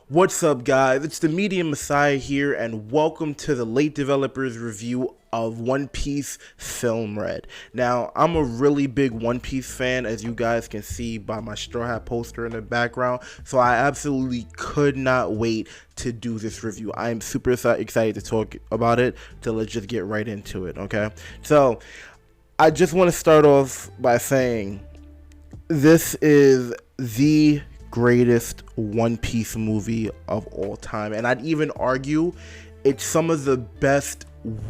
What's up, guys? It's the Media Messiah here, and welcome to the Late Developers review of One Piece Film Red. Now, I'm a really big One Piece fan, as you guys can see by my Straw Hat poster in the background, so I absolutely could not wait to do this review. I am super excited to talk about it, so let's just get right into it, okay? So, I just want to start off by saying this is the greatest One Piece movie of all time, and I'd even argue it's some of the best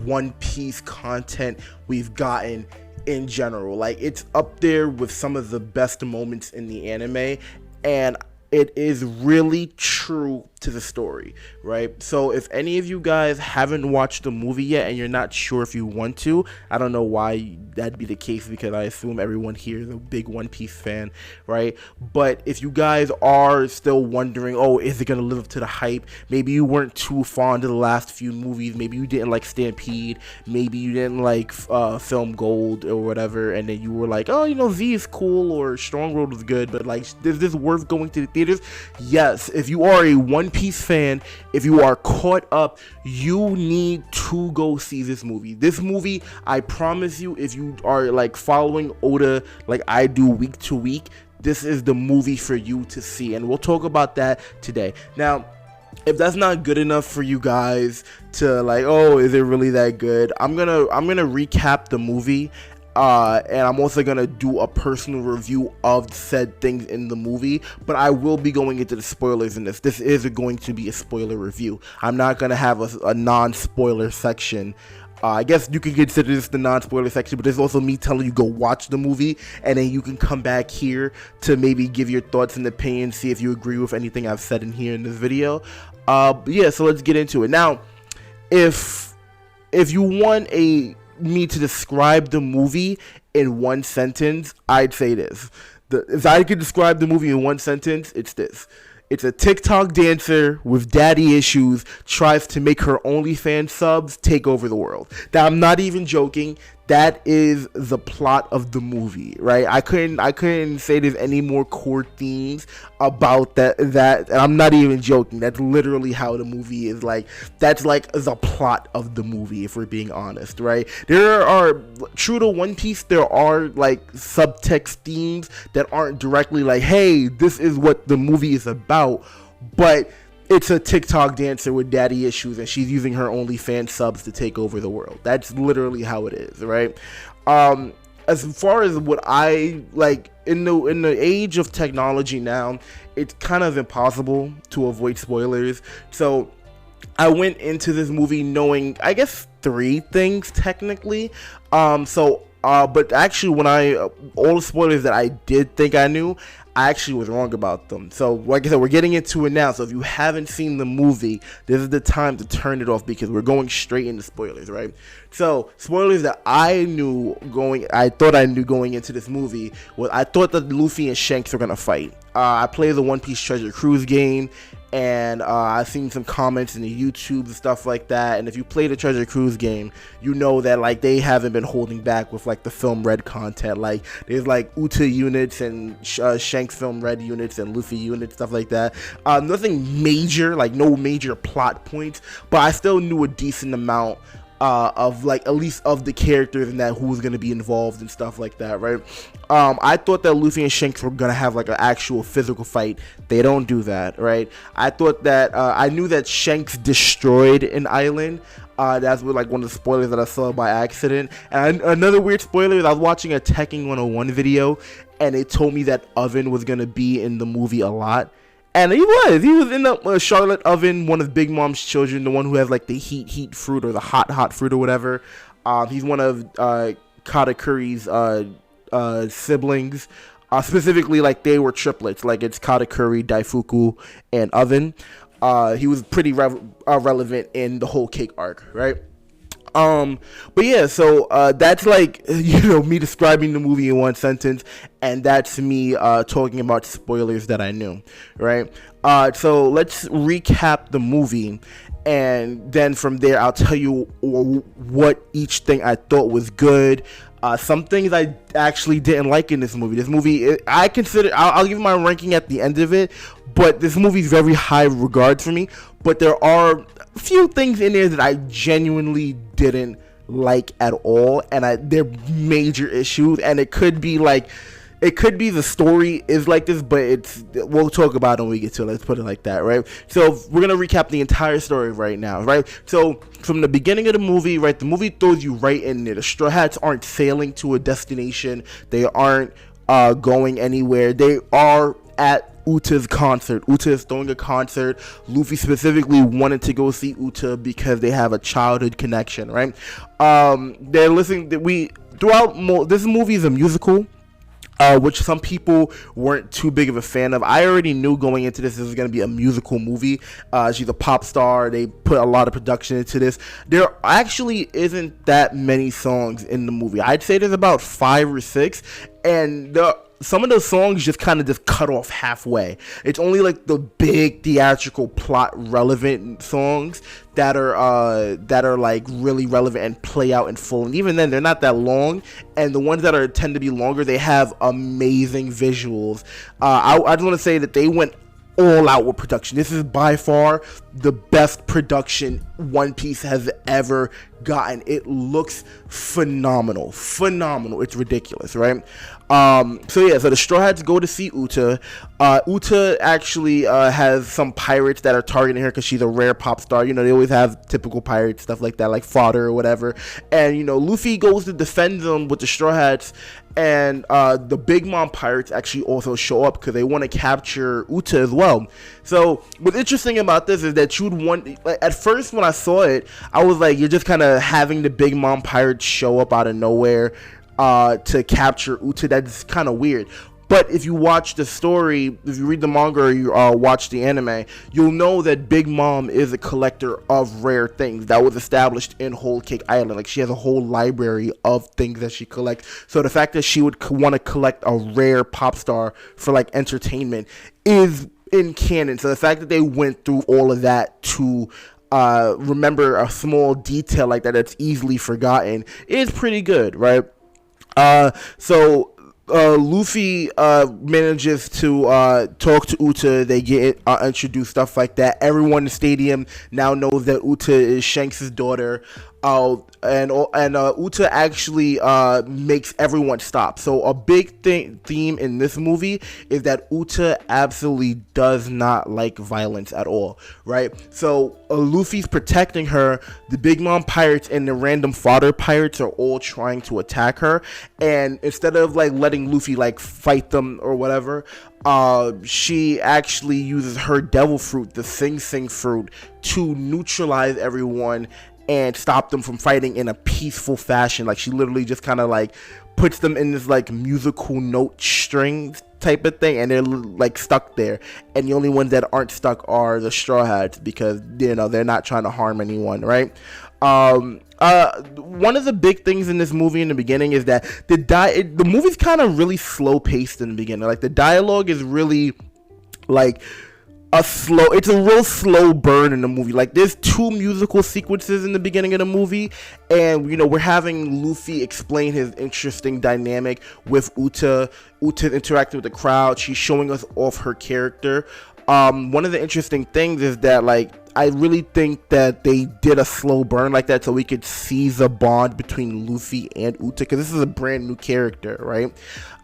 One Piece content we've gotten in general. Like, it's up there with some of the best moments in the anime, and it is really true to the story, right? So if any of you guys haven't watched the movie yet and you're not sure if you want to, I don't know why that'd be the case, because I assume everyone here is a big One Piece fan, right? But if you guys are still wondering, oh, is it gonna live up to the hype? Maybe you weren't too fond of the last few movies, maybe you didn't like Stampede, maybe you didn't like Film Gold or whatever, and then you were like, oh, you know, Z is cool or Strong Road was good, but like, is this worth going to the theaters? Yes, if you are a One Piece fan, if you are caught up, you need to go see this movie. This movie, I promise you, if you are like following Oda like I do week to week, this is the movie for you to see, and we'll talk about that today. Now, if that's not good enough for you guys to like, oh, is it really that good? I'm gonna recap the movie. And I'm also gonna do a personal review of said things in the movie, but I will be going into the spoilers in this. This is going to be a spoiler review. I'm not gonna have a non-spoiler section. I guess you can consider this the non-spoiler section, but there's also me telling you go watch the movie, and then you can come back here to maybe give your thoughts and opinions, see if you agree with anything I've said in here in this video. Yeah, so let's get into it. Now, if you want me to describe the movie in one sentence, I'd say this. If I could describe the movie in one sentence, it's this. It's a TikTok dancer with daddy issues tries to make her OnlyFans subs take over the world. Now, I'm not even joking. That is the plot of the movie, right? I couldn't say there's any more core themes about that, and I'm not even joking. That's literally how the movie is. Like, that's like the plot of the movie, if we're being honest, right? There are, true to One Piece, there are like subtext themes that aren't directly like, hey, this is what the movie is about, but it's a TikTok dancer with daddy issues, and she's using her OnlyFans subs to take over the world. That's literally how it is, right? As far as what I like, in the age of technology now, it's kind of impossible to avoid spoilers. So I went into this movie knowing, I guess, 3 things technically. But actually, when all the spoilers that I did think I knew, I actually was wrong about them. So, like I said, we're getting into it now. So if you haven't seen the movie, this is the time to turn it off, because we're going straight into spoilers, right? So, spoilers that I thought I knew going into this movie was, I thought that Luffy and Shanks were gonna fight. I played the One Piece Treasure Cruise game, and I've seen some comments in the YouTube and stuff like that, and if you play the Treasure Cruise game, you know that like they haven't been holding back with like the Film Red content. Like, there's like Uta units and Shanks Film Red units and Luffy units, stuff like that. Nothing major, like no major plot points, but I still knew a decent amount of like at least of the characters and that who was going to be involved and stuff like that, right? I thought that Luffy and Shanks were going to have like an actual physical fight. They don't do that, right? I thought that I knew that Shanks destroyed an island. That's like one of the spoilers that I saw by accident. And another weird spoiler is I was watching a Tekking 101 video, and it told me that Oven was going to be in the movie a lot. And he was in the Charlotte Oven, one of Big Mom's children, the one who has like the heat fruit, or the hot fruit, or whatever. He's one of Katakuri's siblings. Specifically, like, they were triplets. Like, it's Katakuri, Daifuku, and Oven. He was pretty relevant in the whole cake arc, right? But yeah, so that's like, you know, me describing the movie in one sentence, and that's me talking about spoilers that I knew, right? So let's recap the movie, and then from there I'll tell you what each thing I thought was good. Some things I actually didn't like in this movie. I'll give my ranking at the end of it, but this movie's very high regard for me. But there are a few things in there that I genuinely didn't like at all, and they're major issues. And it could be the story is like this, but we'll talk about it when we get to it. Let's put it like that, right? So we're gonna recap the entire story right now, right? So from the beginning of the movie, right, the movie throws you right in there. The Straw Hats aren't sailing to a destination. They aren't going anywhere. They are at Uta's concert. Uta is throwing a concert. Luffy specifically wanted to go see Uta because they have a childhood connection, right? They're listening. This movie is a musical. Which some people weren't too big of a fan of. I already knew going into this was going to be a musical movie. She's a pop star. They put a lot of production into this. There actually isn't that many songs in the movie. I'd say there's about 5 or 6, and some of those songs just kind of cut off halfway. It's only like the big theatrical plot relevant songs that are like really relevant and play out in full. And even then, they're not that long. And the ones that tend to be longer, they have amazing visuals. I just want to say that they went all out with production. This is by far the best production One Piece has ever gotten. It looks phenomenal. It's ridiculous, right? So the Straw Hats go to see Uta. Uta actually has some pirates that are targeting her because she's a rare pop star. You know, they always have typical pirate stuff like that, like fodder or whatever. And, you know, Luffy goes to defend them with the Straw Hats, and the Big Mom pirates actually also show up because they want to capture Uta as well. So what's interesting about this is that you'd want, like, at first when I saw it, I was like, you're just kind of having the Big Mom pirates show up out of nowhere to capture Uta. That's kind of weird. But if you watch the story, if you read the manga or you watch the anime, you'll know that Big Mom is a collector of rare things. That was established in Whole Cake Island. Like, she has a whole library of things that she collects. So the fact that she would want to collect a rare pop star for, like, entertainment is in canon. So the fact that they went through all of that to remember a small detail like that that's easily forgotten is pretty good, right? Luffy manages to talk to Uta. They get introduced, stuff like that. Everyone in the stadium now knows that Uta is Shanks' daughter. And Uta actually makes everyone stop. So a big theme in this movie is that Uta absolutely does not like violence at all, right? So Luffy's protecting her. The Big Mom pirates and the random fodder pirates are all trying to attack her, and instead of like letting Luffy like fight them or whatever, she actually uses her devil fruit, the Sing Sing fruit, to neutralize everyone and stop them from fighting in a peaceful fashion. Like, she literally just kind of like puts them in this like musical note string type of thing, and they're like stuck there. And the only ones that aren't stuck are the Straw Hats, because, you know, they're not trying to harm anyone, right? One of the big things in this movie in the beginning is that the movie's kind of really slow paced in the beginning. Like, the dialogue is really like it's a real slow burn in the movie. Like, there's 2 musical sequences in the beginning of the movie, and, you know, we're having Luffy explain his interesting dynamic with Uta. Uta's interacting with the crowd. She's showing us off her character. One of the interesting things is that, like, I really think that they did a slow burn like that so we could see the bond between Luffy and Uta, because this is a brand new character, right?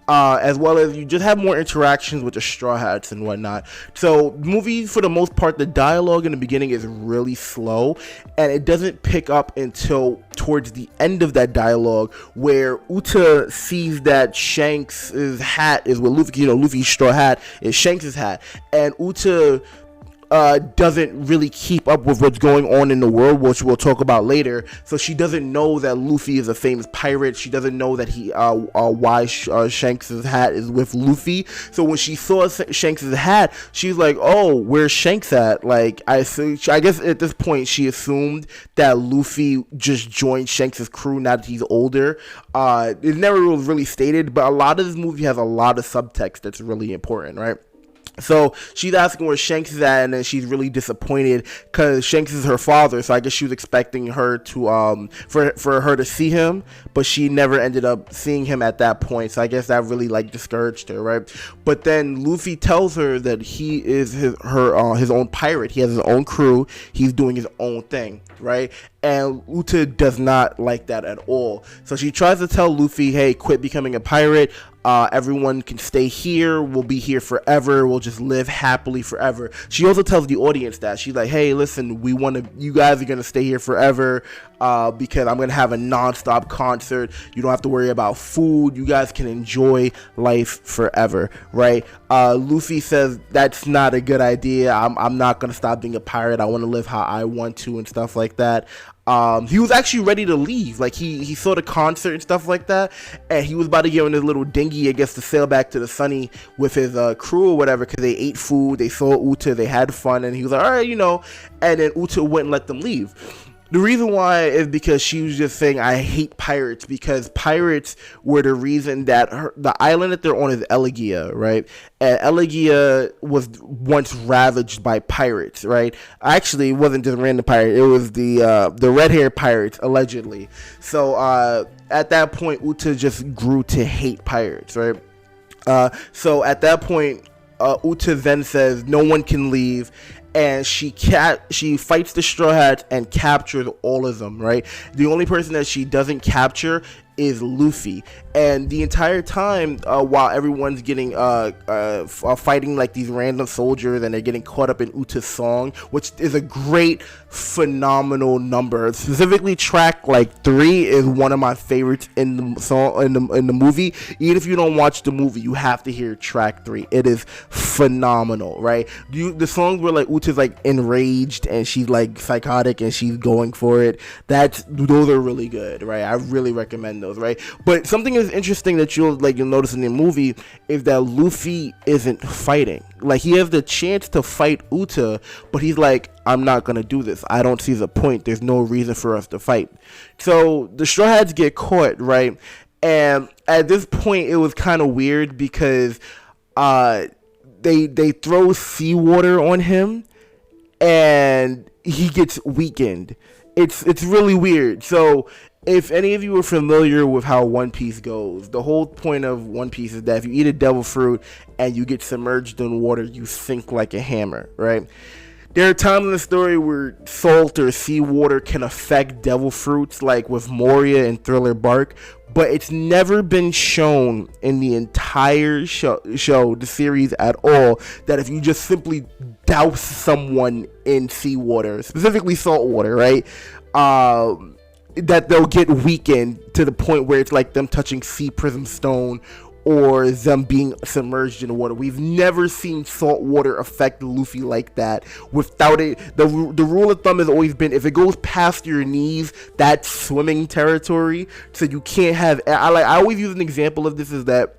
As well as you just have more interactions with the Straw Hats and whatnot. So, movie, for the most part, the dialogue in the beginning is really slow, and it doesn't pick up until towards the end of that dialogue, where Uta sees that Shanks' hat is with Luffy. You know, Luffy's straw hat is Shanks' hat, and Uta doesn't really keep up with what's going on in the world, which we'll talk about later. So she doesn't know that Luffy is a famous pirate. She doesn't know that why Shanks' hat is with Luffy. So when she saw Shanks' hat, she's like, "Oh, where's Shanks at?" Like, I guess at this point she assumed that Luffy just joined Shanks' crew now that he's older. It never was really stated, but a lot of this movie has a lot of subtext that's really important, right? So she's asking where Shanks is at, and then she's really disappointed because Shanks is her father. So I guess she was expecting her to for her to see him, but she never ended up seeing him at that point. So I guess that really like discouraged her, right? But then Luffy tells her that he is his own pirate. He has his own crew. He's doing his own thing, right? And Uta does not like that at all. So she tries to tell Luffy, hey, quit becoming a pirate. Everyone can stay here. We'll be here forever. We'll just live happily forever. She also tells the audience that. She's like, hey, listen, you guys are going to stay here forever because I'm going to have a non-stop concert. You don't have to worry about food. You guys can enjoy life forever, right? Luffy says that's not a good idea. I'm not going to stop being a pirate. I want to live how I want to and stuff like that. He was actually ready to leave. Like he saw the concert and stuff like that, and he was about to get on his little dinghy, I guess, to sail back to the Sunny with his crew or whatever, because they ate food, they saw Uta, they had fun, and he was like, all right, and then Uta wouldn't let them leave. The reason why is because she was just saying, I hate pirates, because pirates were the reason that the island that they're on is Elegia, right? And Elegia was once ravaged by pirates, right? Actually, it wasn't just random pirate. It was the red-haired pirates, allegedly. So at that point, Uta just grew to hate pirates, right? So at that point, Uta then says, no one can leave. And she fights the Straw Hats and captures all of them, right? The only person that she doesn't capture is Luffy. And the entire time, while everyone's getting fighting like these random soldiers, and they're getting caught up in Uta's song, which is a great, phenomenal number. Specifically, track like 3 is one of my favorites in the song in the movie. Even if you don't watch the movie, you have to hear track 3. It is phenomenal, right? The songs where like Uta's like enraged and she's like psychotic and she's going for it. Those are really good, right? I really recommend those, right? But something is interesting that you'll notice in the movie is that Luffy isn't fighting. Like, he has the chance to fight Uta, but he's like, I'm not gonna do this. I don't see the point. There's no reason for us to fight. So the Straw Hats get caught, right? And at this point, it was kind of weird because they throw seawater on him and he gets weakened. It's really weird. So if any of you are familiar with how One Piece goes, the whole point of One Piece is that if you eat a devil fruit and you get submerged in water, you sink like a hammer, right? There are times in the story where salt or seawater can affect devil fruits, like with Moria and Thriller Bark, but it's never been shown in the entire show, the series at all, that if you just simply douse someone in seawater, specifically salt water, right, that they'll get weakened to the point where it's like them touching sea prism stone or them being submerged in water. We've never seen salt water affect Luffy like that. Without it, the rule of thumb has always been, if it goes past your knees, that's swimming territory. So you can't have. I always use an example of this is that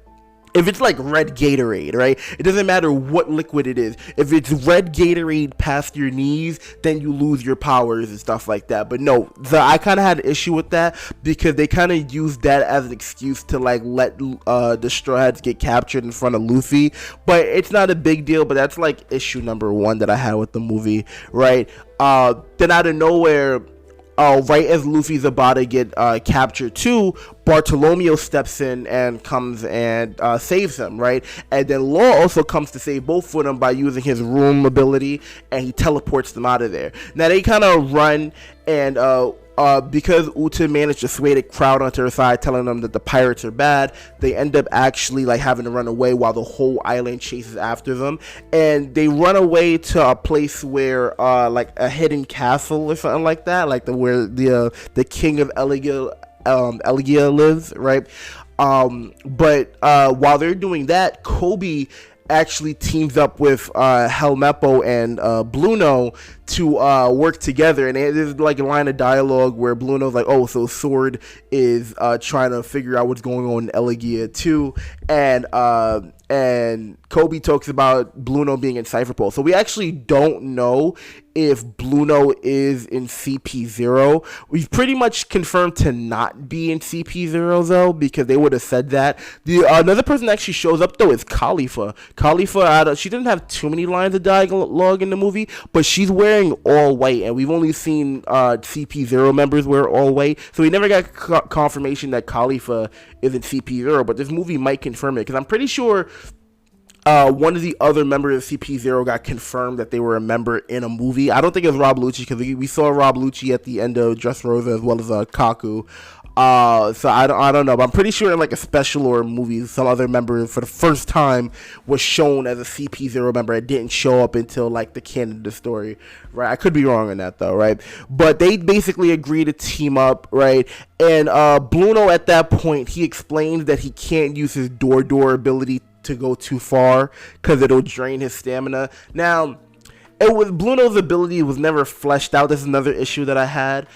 if it's like red Gatorade, right? It doesn't matter what liquid it is. If it's red Gatorade past your knees, then you lose your powers and stuff like that. But no, I kind of had an issue with that because they kind of used that as an excuse to like let the Straw Hats get captured in front of Luffy. But it's not a big deal. But that's like issue number 1 that I had with the movie, right? Then out of nowhere, right as Luffy's about to get captured too, Bartolomeo steps in and comes and saves him, right? And then Law also comes to save both of them by using his room ability, and he teleports them out of there. Now they kind of run, and because Uta managed to sway the crowd onto her side, telling them that the pirates are bad, they end up actually like having to run away while the whole island chases after them. And they run away to a place where like a hidden castle or something like that, like where the king of Elegia lives, right? But while they're doing that, Kobe actually teams up with Helmeppo and Blueno to work together, and there's like a line of dialogue where Blueno's like, oh, so Sword is trying to figure out what's going on in Elegia too, and and Kobe talks about Bluno being in Cypher Pole. So we actually don't know if Bluno is in CP0. We've pretty much confirmed to not be in CP0 though, because they would have said that. The another person that actually shows up though is Khalifa. Khalifa, she didn't have too many lines of dialogue in the movie, but she's wearing all white, and we've only seen CP0 members wear all white, so we never got confirmation that Khalifa is in CP0. But this movie might confirm it, because I'm pretty sure one of the other members of CP0 got confirmed that they were a member in a movie. I don't think it was Rob Lucci, because we saw Rob Lucci at the end of Dressrosa as well as Kaku. So I don't know, but I'm pretty sure in like a special or a movie, some other member for the first time was shown as a CP0 member. It didn't show up until like the Canada story, right? I could be wrong on that though, right? But they basically agreed to team up, right? And Bluno at that point, he explains that he can't use his door ability to go too far because it'll drain his stamina. Now, Bluno's ability was never fleshed out. This is another issue that I had.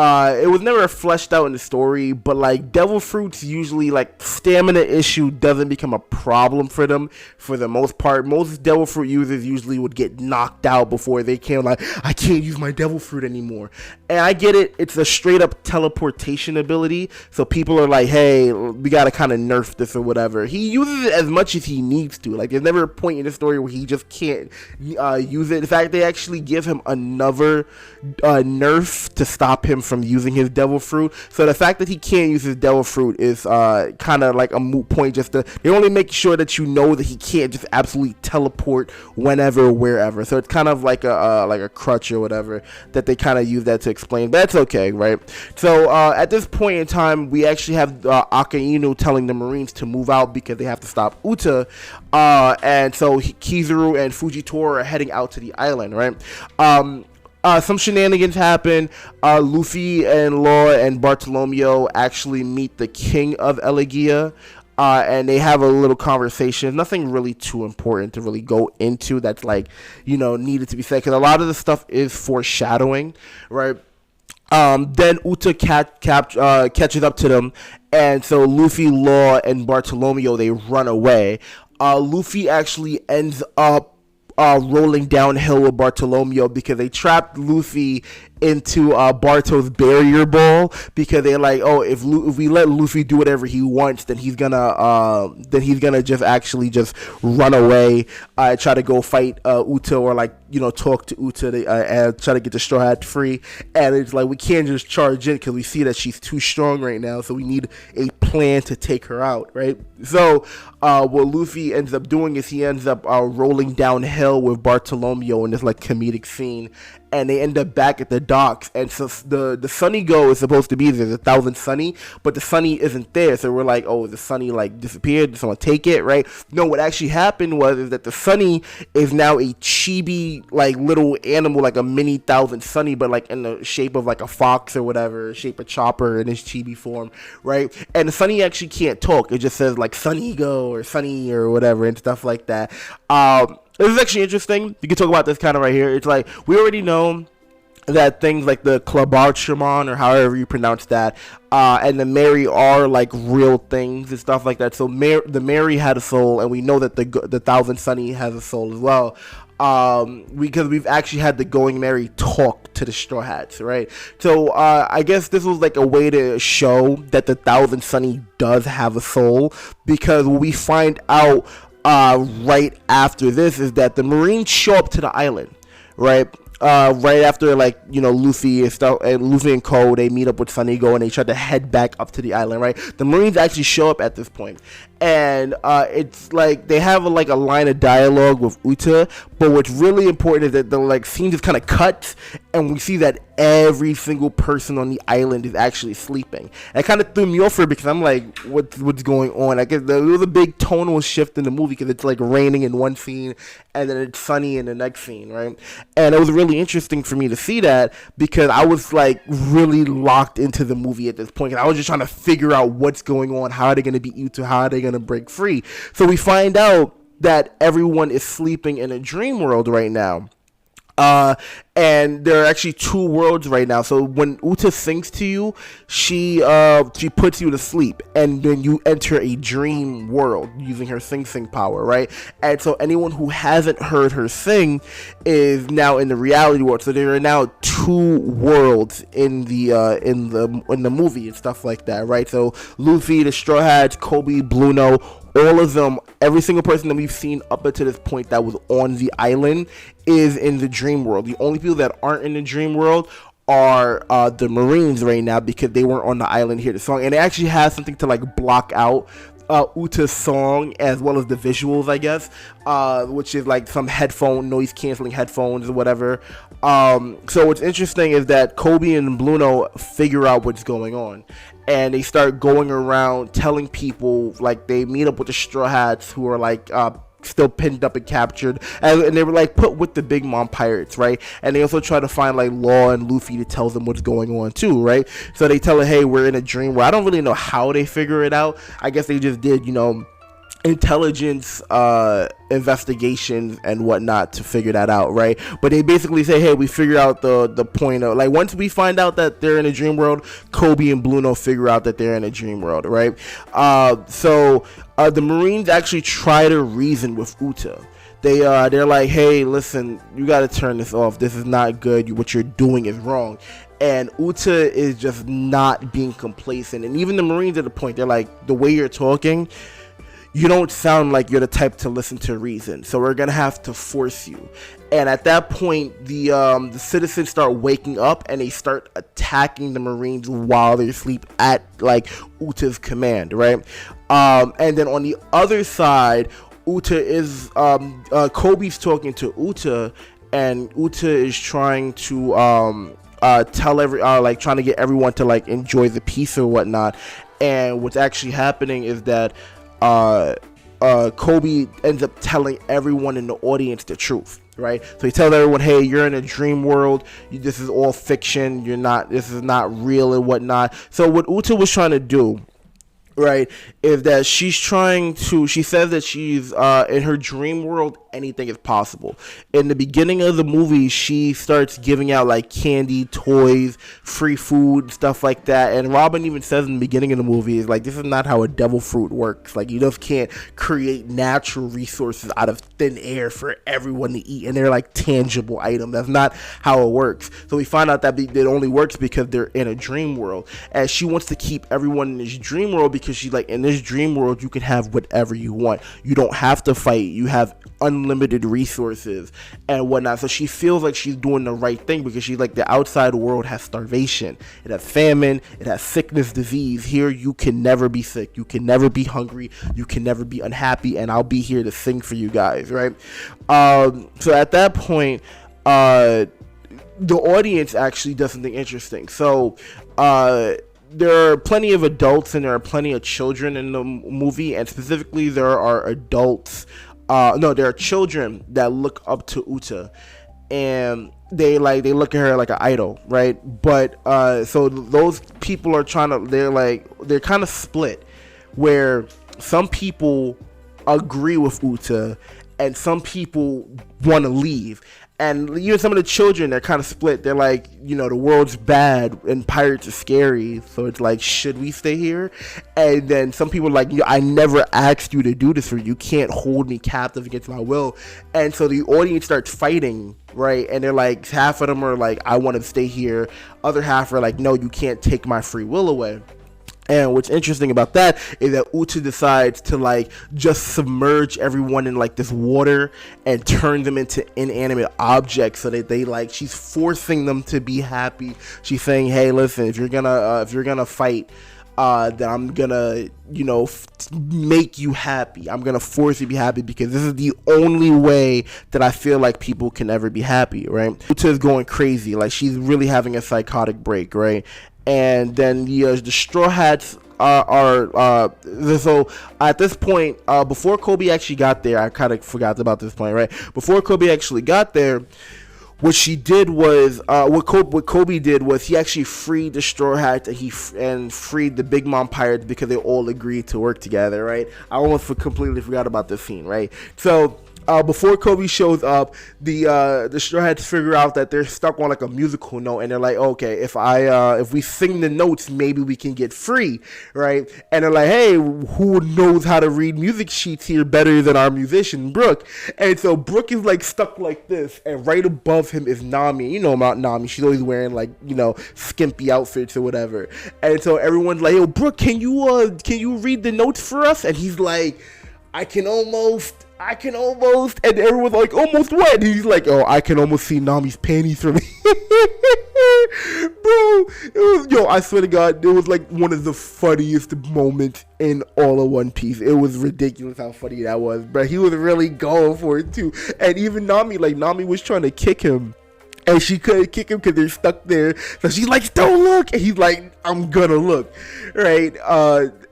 It was never fleshed out in the story, but like devil fruits usually, like, stamina issue doesn't become a problem for them for the most part. Most devil fruit users usually would get knocked out before they can, like, I can't use my devil fruit anymore. And I get it, it's a straight up teleportation ability, so people are like, hey, we gotta kind of nerf this or whatever. He uses it as much as he needs to. Like, there's never a point in the story where he just can't use it. In fact, they actually give him another nerf to stop him from using his devil fruit. So the fact that he can't use his devil fruit is kind of like a moot point. They only make sure that you know that he can't just absolutely teleport whenever, wherever. So it's kind of like a crutch or whatever that they kind of use that to explain. But that's okay, right? So at this point in time, we actually have Akainu telling the Marines to move out because they have to stop Uta, and so Kizaru and Fujitora are heading out to the island, right? Some shenanigans happen. Luffy and Law and Bartolomeo actually meet the king of Elegia, and they have a little conversation. Nothing really too important to really go into that's like, needed to be said, because a lot of the stuff is foreshadowing, right? Then Uta catches up to them, and so Luffy, Law, and Bartolomeo, they run away. Luffy actually ends up rolling downhill with Bartolomeo because they trapped Luffy into Barto's barrier ball, because they're like, oh, if we let Luffy do whatever he wants, then he's gonna just run away, try to go fight Uta, or talk to Uta and try to get the Straw Hat free. And it's like, we can't just charge in because we see that she's too strong right now, so we need a plan to take her out, right? So what Luffy ends up doing is he ends up rolling downhill with Bartolomeo in this like comedic scene, and they end up back at the docks. And so the Sunny Go is supposed to be there, the 1000 Sunny, but the Sunny isn't there. So we're like, oh, the Sunny like disappeared, did someone take it, right? No, what actually happened is that the Sunny is now a chibi like little animal, like a mini 1000 Sunny, but like in the shape of like a fox or whatever, shape of Chopper in his chibi form, right? And the Sunny actually can't talk. It just says like Sunny Go or Sunny or whatever and stuff like that. This is actually interesting. You can talk about this kind of right here. It's like, we already know that things like the Klabartramon, or however you pronounce that, and the Mary are like real things and stuff like that. So the Mary had a soul, and we know that the 1000 Sunny has a soul as well. Because we've actually had the Going Merry talk to the Straw Hats, right? So I guess this was like a way to show that the 1000 Sunny does have a soul, because what we find out right after this is that the Marines show up to the island, right? Right after, like, Luffy and stuff, and Luffy and Co, they meet up with Sunigo and they try to head back up to the island, right? The Marines actually show up at this point, and it's like they have a line of dialogue with Uta, but what's really important is that the scene just kind of cuts, and we see that every single person on the island is actually sleeping. And it kind of threw me off for it, because I'm like, what's going on? I guess there was a big tonal shift in the movie, because it's like raining in one scene and then it's sunny in the next scene, right? And it was really interesting for me to see that, because I was like really locked into the movie at this point, and I was just trying to figure out what's going on. How are they going to beat Uta? How are they going to break free? So we find out that everyone is sleeping in a dream world right now. and there are actually two worlds right now. So when Uta sings to you, she puts you to sleep, and then you enter a dream world using her sing power, right? And so anyone who hasn't heard her sing is now in the reality world. So there are now two worlds in the movie and stuff like that, right? So Luffy, the Straw Hats, Kobe, Bluno, all of them, every single person that we've seen up until this point that was on the island is in the dream world. The only people that aren't in the dream world are the Marines right now, because they weren't on the island here. The song, and it actually has something to like block out Uta's song as well as the visuals, I guess, which is like some noise canceling headphones or whatever. So what's interesting is that Kobe and Bluno figure out what's going on, and they start going around telling people, like they meet up with the Straw Hats, who are like still pinned up and captured, and they were like put with the Big Mom Pirates, right? And they also try to find like Law and Luffy to tell them what's going on too, right? So they tell her, hey, we're in a dream. Well, I don't really know how they figure it out. I guess they just did, intelligence investigations and whatnot to figure that out, right? But they basically say, hey, we figured out the point of, like, once we find out that they're in a dream world, Kobe and Bluno figure out that they're in a dream world, right? So the Marines actually try to reason with Uta. They're like, hey, listen, you got to turn this off. This is not good. What you're doing is wrong. And Uta is just not being complacent. And even the Marines at the point, they're like, the way you're talking, you don't sound like you're the type to listen to reason, so we're gonna have to force you. And at that point, the citizens start waking up, and they start attacking the Marines while they sleep at like Uta's command, right? And then on the other side, Uta is Kobe's talking to Uta, and Uta is trying to trying to get everyone to like enjoy the peace or whatnot. And what's actually happening is that Kobe ends up telling everyone in the audience the truth, right? So he tells everyone, hey, you're in a dream world. This is all fiction. This is not real and whatnot. So what Uta was trying to do, right, is that she says that she's in her dream world, anything is possible. In the beginning of the movie, she starts giving out like candy, toys, free food, stuff like that. And Robin even says in the beginning of the movie, is like, this is not how a devil fruit works. Like, you just can't create natural resources out of thin air for everyone to eat, and they're like tangible items. That's not how it works. So we find out that it only works because they're in a dream world, and she wants to keep everyone in this dream world because she's like, in this dream world you can have whatever you want. You don't have to fight. You have unlimited resources and whatnot. So she feels like she's doing the right thing, because she's like, the outside world has starvation, it has famine, it has sickness, disease. Here you can never be sick, you can never be hungry, you can never be unhappy, and I'll be here to sing for you guys, right? So at that point, the audience actually does something interesting. So there are plenty of adults and there are plenty of children in the movie, and specifically there are adults there are children that look up to Uta, and they look at her like an idol, right? But so those people are they're kind of split, where some people agree with Uta and some people want to leave. And even some of the children, they're kind of split. They're like, the world's bad and pirates are scary, so it's like, should we stay here? And then some people are like, I never asked you to do this, for you can't hold me captive against my will. And so the audience starts fighting, right? And they're like, half of them are like, I want to stay here. Other half are like, no, you can't take my free will away. And what's interesting about that is that Uta decides to like just submerge everyone in like this water and turn them into inanimate objects, so that they like, she's forcing them to be happy. She's saying, hey, listen, if you're gonna fight, then I'm gonna, make you happy. I'm gonna force you to be happy, because this is the only way that I feel like people can ever be happy, right? Uta is going crazy, like she's really having a psychotic break, right? And then the Straw Hats are so at this point, before Kobe actually got there, I kind of forgot about this point, right? Before Kobe actually got there, what she did was, what Kobe did was, he actually freed the Straw Hats, and freed the Big Mom Pirates, because they all agreed to work together, right? I almost completely forgot about this scene, right? So before Kobe shows up, the Straw Hats figure out that they're stuck on like a musical note, and they're like, okay, if we sing the notes, maybe we can get free, right? And they're like, hey, who knows how to read music sheets here better than our musician Brooke? And so Brooke is like stuck like this, and right above him is Nami. You know about Nami? She's always wearing like skimpy outfits or whatever. And so everyone's like, yo, Brooke, can you read the notes for us? And he's like, I can almost, and everyone's like, almost what? And he's like, oh, I can almost see Nami's panties from bro, I swear to God, it was like one of the funniest moments in all of One Piece. It was ridiculous how funny that was, but he was really going for it too. And even Nami was trying to kick him, and she couldn't kick him because they're stuck there. So she's like, don't look. And he's like, I'm gonna look. Right?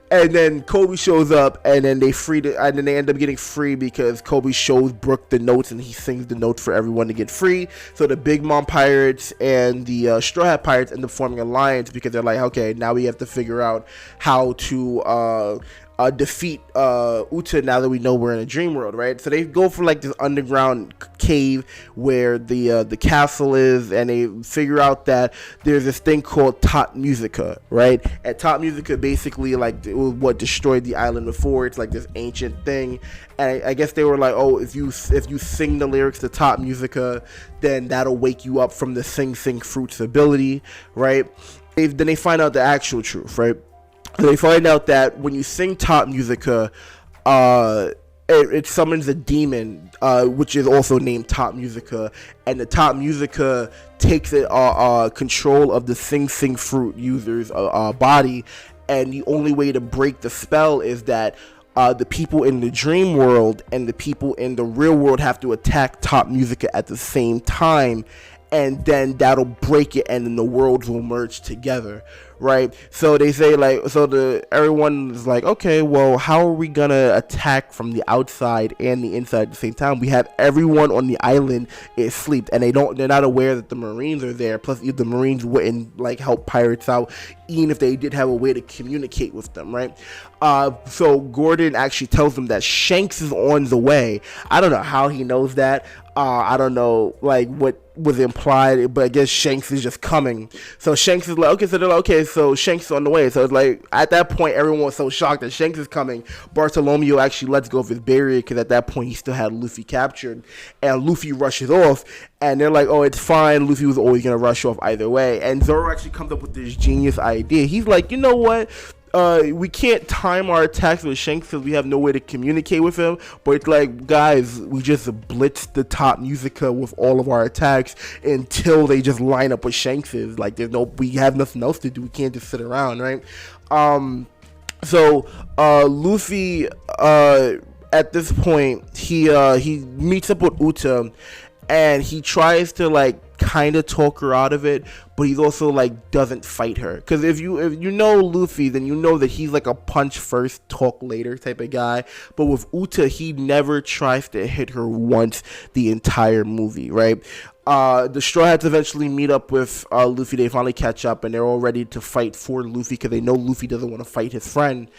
And then Kobe shows up, and then and then they end up getting free because Kobe shows Brooke the notes, and he sings the notes for everyone to get free. So the Big Mom Pirates and the Straw Hat Pirates end up forming an alliance because they're like, okay, now we have to figure out how to defeat Uta now that we know we're in a dream world, right? So they go for like this underground cave where the castle is, and they figure out that there's this thing called Top Musica, right? And Top Musica basically like it was what destroyed the island before. It's like this ancient thing, and I guess they were like, oh, if you sing the lyrics to Top Musica, then that'll wake you up from the Sing Fruits ability, right? Then they find out the actual truth, right? They find out that when you sing Top Musica, it summons a demon, which is also named Top Musica, and the Top Musica takes control of the Sing Fruit user's body, and the only way to break the spell is that the people in the dream world and the people in the real world have to attack Top Musica at the same time, and then that'll break it, and then the worlds will merge together, right? So they say everyone is like, okay, well, how are we gonna attack from the outside and the inside at the same time? We have everyone on the island asleep, and they're not aware that the Marines are there. Plus, if the Marines wouldn't like help pirates out, even if they did have a way to communicate with them, right? So Gordon actually tells them that Shanks is on the way. I don't know how he knows that. I don't know like what was implied, but I guess Shanks is just coming. So Shanks is like, okay, so they're like, okay, so Shanks is on the way. So it's like, at that point, everyone was so shocked that Shanks is coming. Bartolomeo actually lets go of his barrier because at that point he still had Luffy captured, and Luffy rushes off, and they're like, oh, it's fine. Luffy was always gonna rush off either way. And Zoro actually comes up with this genius idea. He's like, you know what? We can't time our attacks with Shanks because we have no way to communicate with him. But it's like, guys, we just blitz the Top Musica with all of our attacks until they just line up with Shanks's. Like, we have nothing else to do. We can't just sit around, right? So Luffy, at this point, he meets up with Uta, and he tries to like kind of talk her out of it, but he's also like doesn't fight her, because if you know Luffy, then you know that he's like a punch first, talk later type of guy. But with Uta, he never tries to hit her once the entire movie, right? The Straw Hats eventually meet up with Luffy. They finally catch up, and they're all ready to fight for Luffy because they know Luffy doesn't want to fight his friend.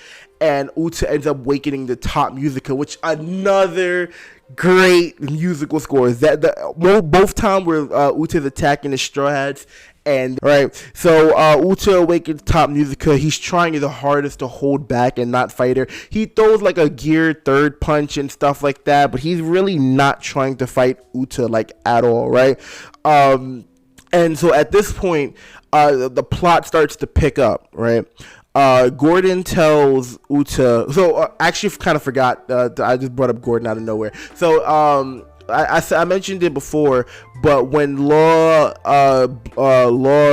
And Uta ends up awakening the Top Musica, which another great musical score. Both times where Uta's attacking the Straw Hats, and right, so Uta awakens Top Musica. He's trying his hardest to hold back and not fight her. He throws like a geared third punch and stuff like that, but he's really not trying to fight Uta like at all, right? And so at this point, the plot starts to pick up, right? Gordon tells Uta. So actually, kind of forgot. I just brought up Gordon out of nowhere. So I mentioned it before, but when Law,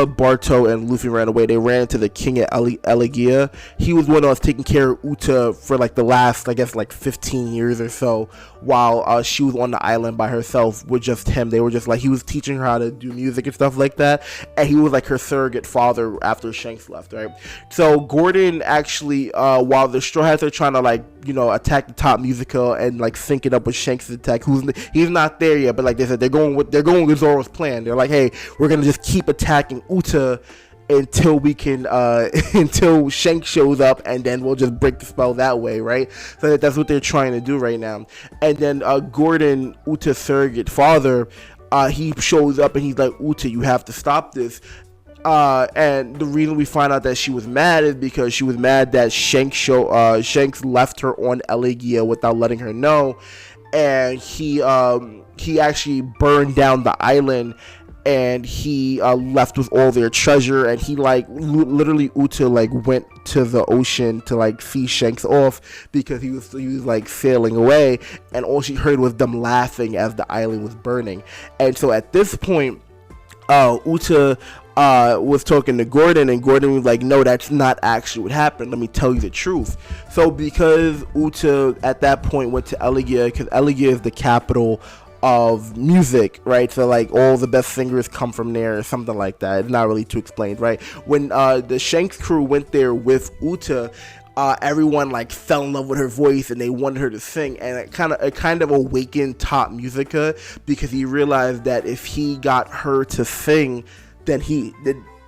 Barto, and Luffy ran away, they ran into the king at Elegia. He was one that was taking care of Uta for like the last, I guess, like 15 years or so, while she was on the island by herself with just him. They were just like, he was teaching her how to do music and stuff like that, and he was like her surrogate father after Shanks left, right? So Gordon actually, while the Straw Hats are trying to like, attack the Top Musica and like sync it up with Shanks' attack, he's not there yet, but like they said, they're going with Zoro's plan. They're like, hey, we're gonna just keep attacking Uta until we can until Shanks shows up, and then we'll just break the spell that way, right? So that's what they're trying to do right now. And then Gordon, Uta's surrogate father, he shows up and he's like, Uta, you have to stop this. And the reason we find out that she was mad is because she was mad that Shanks left her on Elegia without letting her know, and he actually burned down the island, and he left with all their treasure, and he like literally Uta like went to the ocean to like see Shanks off because he was like sailing away, and all she heard was them laughing as the island was burning. And so at this point, Uta was talking to Gordon, and Gordon was like, no, that's not actually what happened, let me tell you the truth. So because Uta at that point went to Elegia, because Elegia is the capital of music, right? So like all the best singers come from there or something like that. It's not really too explained, right? When the Shanks crew went there with Uta, everyone like fell in love with her voice and they wanted her to sing, and it kind of awakened Top Musica, because he realized that if he got her to sing, then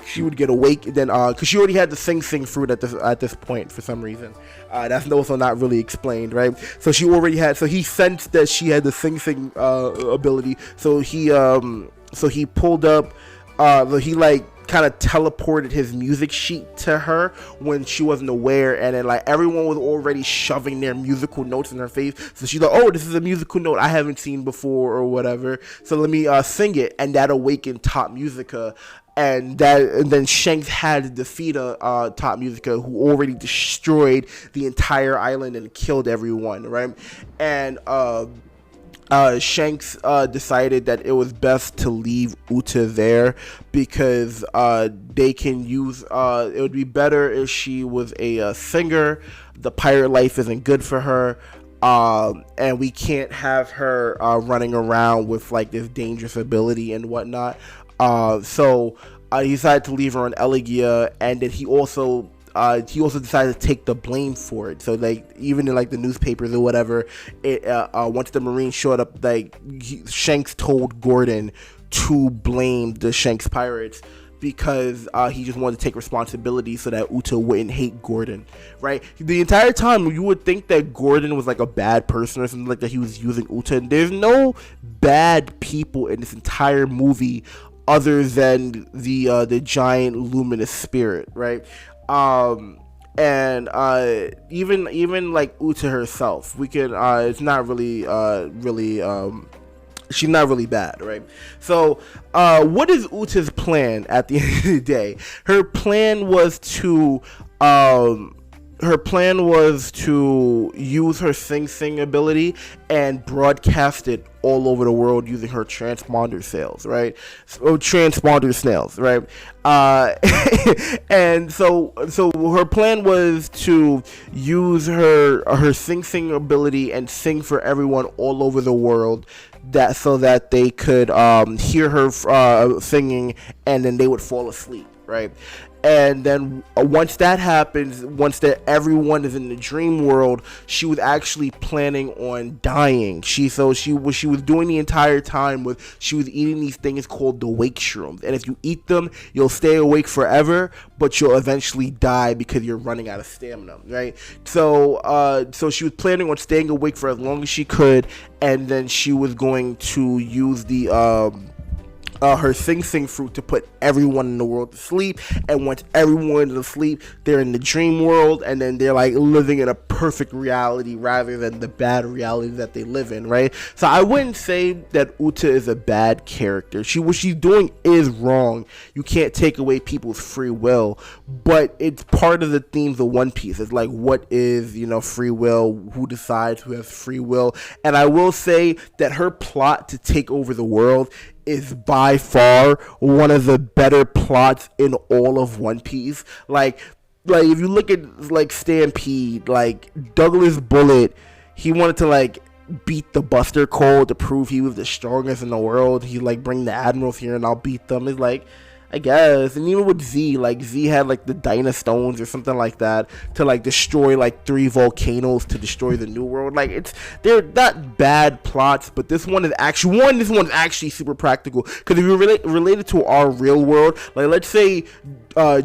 she would get awake, then because she already had the sing fruit at this point for some reason. That's also not really explained, right? So he sensed that she had the sing ability. So he pulled up, he like kind of teleported his music sheet to her when she wasn't aware, and then like everyone was already shoving their musical notes in her face. So she's like, oh, this is a musical note I haven't seen before or whatever, so let me sing it, and that awakened Top Musica. And then Shanks had to defeat Top Musica, who already destroyed the entire island and killed everyone, right? And Shanks decided that it was best to leave Uta there, because they can use it would be better if she was a singer. The pirate life isn't good for her, and we can't have her running around with like this dangerous ability and whatnot. So he decided to leave her on Elegia, and then he also decided to take the blame for it. So like even in like the newspapers or whatever, once the Marines showed up, like Shanks told Gordon to blame the Shanks pirates, because he just wanted to take responsibility so that Uta wouldn't hate Gordon, right? The entire time you would think that Gordon was like a bad person or something like that. He was using Uta, and there's no bad people in this entire movie other than the giant luminous spirit, right? And even like Uta herself, we can it's not really she's not really bad, right? So what is Uta's plan at the end of the day? Her plan was to use her sing ability and broadcast it all over the world using her transponder sails, right? Transponder snails, right? And so her plan was to use her sing ability and sing for everyone all over the world, so that they could hear her singing, and then they would fall asleep, right? And then once that happens, once that everyone is in the dream world, she was actually planning on dying. She was doing the entire time she was eating these things called the wake shrooms, and if you eat them, you'll stay awake forever, but you'll eventually die because you're running out of stamina, right? So she was planning on staying awake for as long as she could, and then she was going to use her sing fruit to put everyone in the world to sleep, and once everyone is asleep, they're in the dream world, and then they're like living in a perfect reality rather than the bad reality that they live in, right? So I wouldn't say that Uta is a bad character. What she's doing is wrong. You can't take away people's free will, but it's part of the themes of One Piece. It's like, what is, free will? Who decides who has free will? And I will say that her plot to take over the world is by far one of the better plots in all of One Piece. Like if you look at like Stampede, like Douglas Bullet, he wanted to like beat the Buster Code to prove he was the strongest in the world. He like, bring the admirals here and I'll beat them. It's like, I guess. And even with Z, like Z had like the Dyna Stones or something like that to like destroy like 3 volcanoes to destroy the New World. Like they're not bad plots, but this one is actually super practical, because if you relate it to our real world, like let's say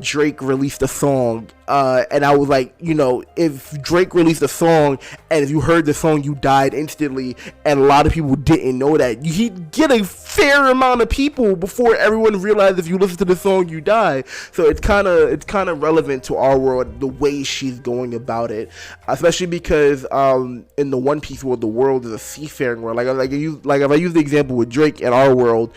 Drake released a song, and I was like, you know, if Drake released a song and if you heard the song you died instantly, and a lot of people didn't know that, he'd get a fair amount of people before everyone realized if you listen to the song you die. So it's kind of relevant to our world, the way she's going about it, especially because in the One Piece world, the world is a seafaring world. Like if I use the example with Drake in our world,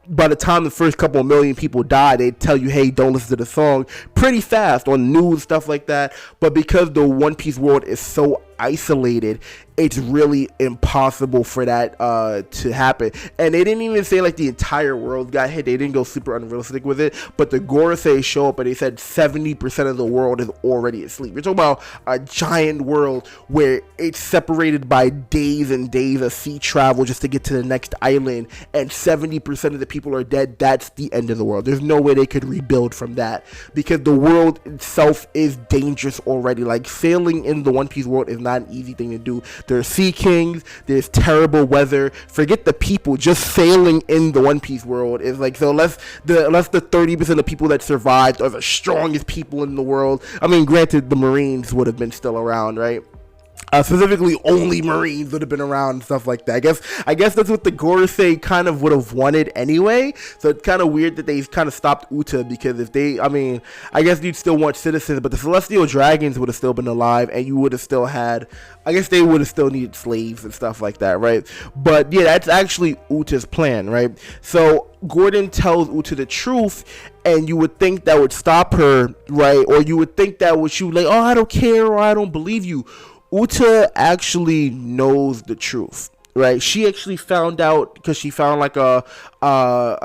by the time the first couple of million people die, they tell you, hey, don't listen to the song pretty fast on news, stuff like that. But because the One Piece world is so isolated, it's really impossible for that to happen. And they didn't even say like the entire world got hit. They didn't go super unrealistic with it, but the Gorosei show up and they said 70% of the world is already asleep. You're talking about a giant world where it's separated by days and days of sea travel just to get to the next island, and 70% of the people are dead. That's the end of the world. There's no way they could rebuild from that, because the world itself is dangerous already. Like, sailing in the One Piece world is not an easy thing to do. There's sea kings, there's terrible weather. Forget the people, just sailing in the One Piece world is like, so unless the 30% of people that survived are the strongest people in the world. I mean, granted, the Marines would have been still around, right? Specifically, only Marines would have been around and stuff like that. I guess that's what the Gorosei kind of would have wanted anyway. So it's kind of weird that they kind of stopped Uta, because if they, I mean, I guess you'd still want citizens, but the Celestial Dragons would have still been alive, and you would have still had, I guess they would have still needed slaves and stuff like that, right? But yeah, that's actually Uta's plan, right? So Gordon tells Uta the truth, and you would think that would stop her, right? Or you would think that would, she would like, oh, I don't care, or I don't believe you. Uta actually knows the truth, right? She actually found out because she found like a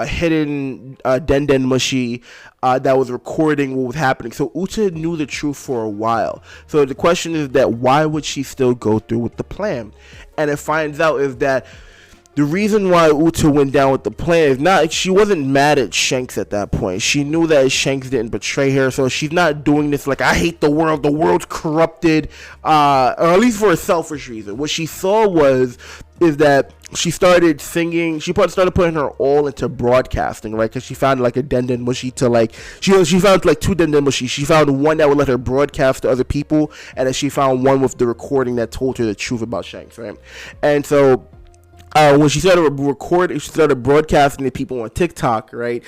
hidden Den Mushi that was recording what was happening. So Uta knew the truth for a while. So the question is that why would she still go through with the plan? And it finds out is that the reason why Uta went down with the plan is not, she wasn't mad at Shanks at that point. She knew that Shanks didn't betray her, so she's not doing this like, I hate the world's corrupted, or at least for a selfish reason. What she saw is that she started singing, she started putting her all into broadcasting, right? Because she found like a Den Mushi to like, she found like 2 Den Mushi. She found one that would let her broadcast to other people, and then she found one with the recording that told her the truth about Shanks, right? And so when she started broadcasting to people on TikTok, right?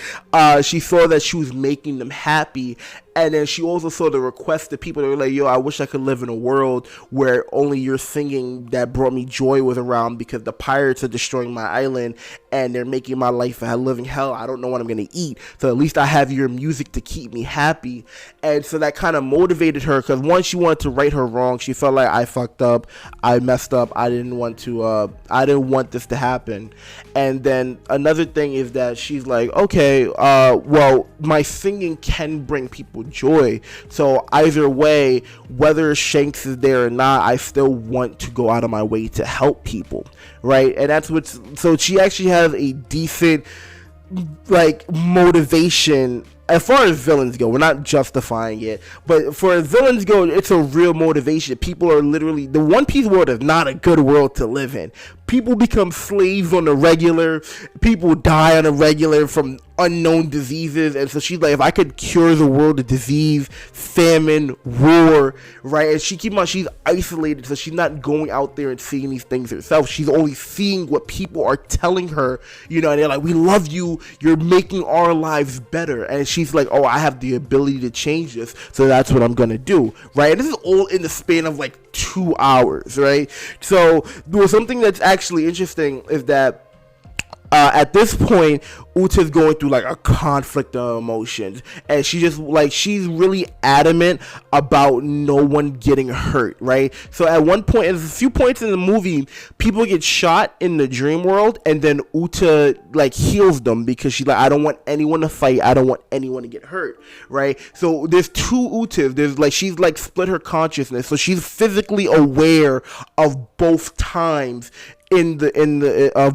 She saw that she was making them happy. And then she also saw the request to people that were like, yo, I wish I could live in a world where only your singing that brought me joy was around, because the pirates are destroying my island and they're making my life a living hell. I don't know what I'm going to eat. So at least I have your music to keep me happy. And so that kind of motivated her, because once she wanted to right her wrong, she felt like, I fucked up, I messed up, I didn't want this to happen. And then another thing is that she's like, okay, well, my singing can bring people joy, so either way, whether Shanks is there or not, I still want to go out of my way to help people, right? And that's what's, so she actually has a decent like motivation. As far as villains go, we're not justifying it, but for villains go, it's a real motivation. People are literally, the One Piece world is not a good world to live in. People become slaves on the regular. People die on a regular from unknown diseases. And so she's like, if I could cure the world of disease, famine, war, right? And she's isolated, so she's not going out there and seeing these things herself. She's only seeing what people are telling her, you know, and they're like, we love you, you're making our lives better. And she's like, oh, I have the ability to change this, so that's what I'm gonna do, right? And this is all in the span of like 2 hours, right? So there was something that's actually interesting is that at this point, Uta's going through like a conflict of emotions, and she's really adamant about no one getting hurt, right? So at one point, there's a few points in the movie, people get shot in the dream world, and then Uta like heals them, because she's like, I don't want anyone to fight, I don't want anyone to get hurt, right? So there's 2 Utas. There's like, she's like split her consciousness, so she's physically aware of both times in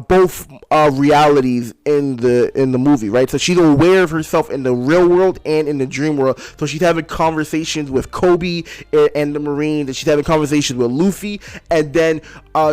both realities in the movie, right? So she's aware of herself in the real world and in the dream world. So she's having conversations with Kobe and the Marines, and she's having conversations with Luffy, and then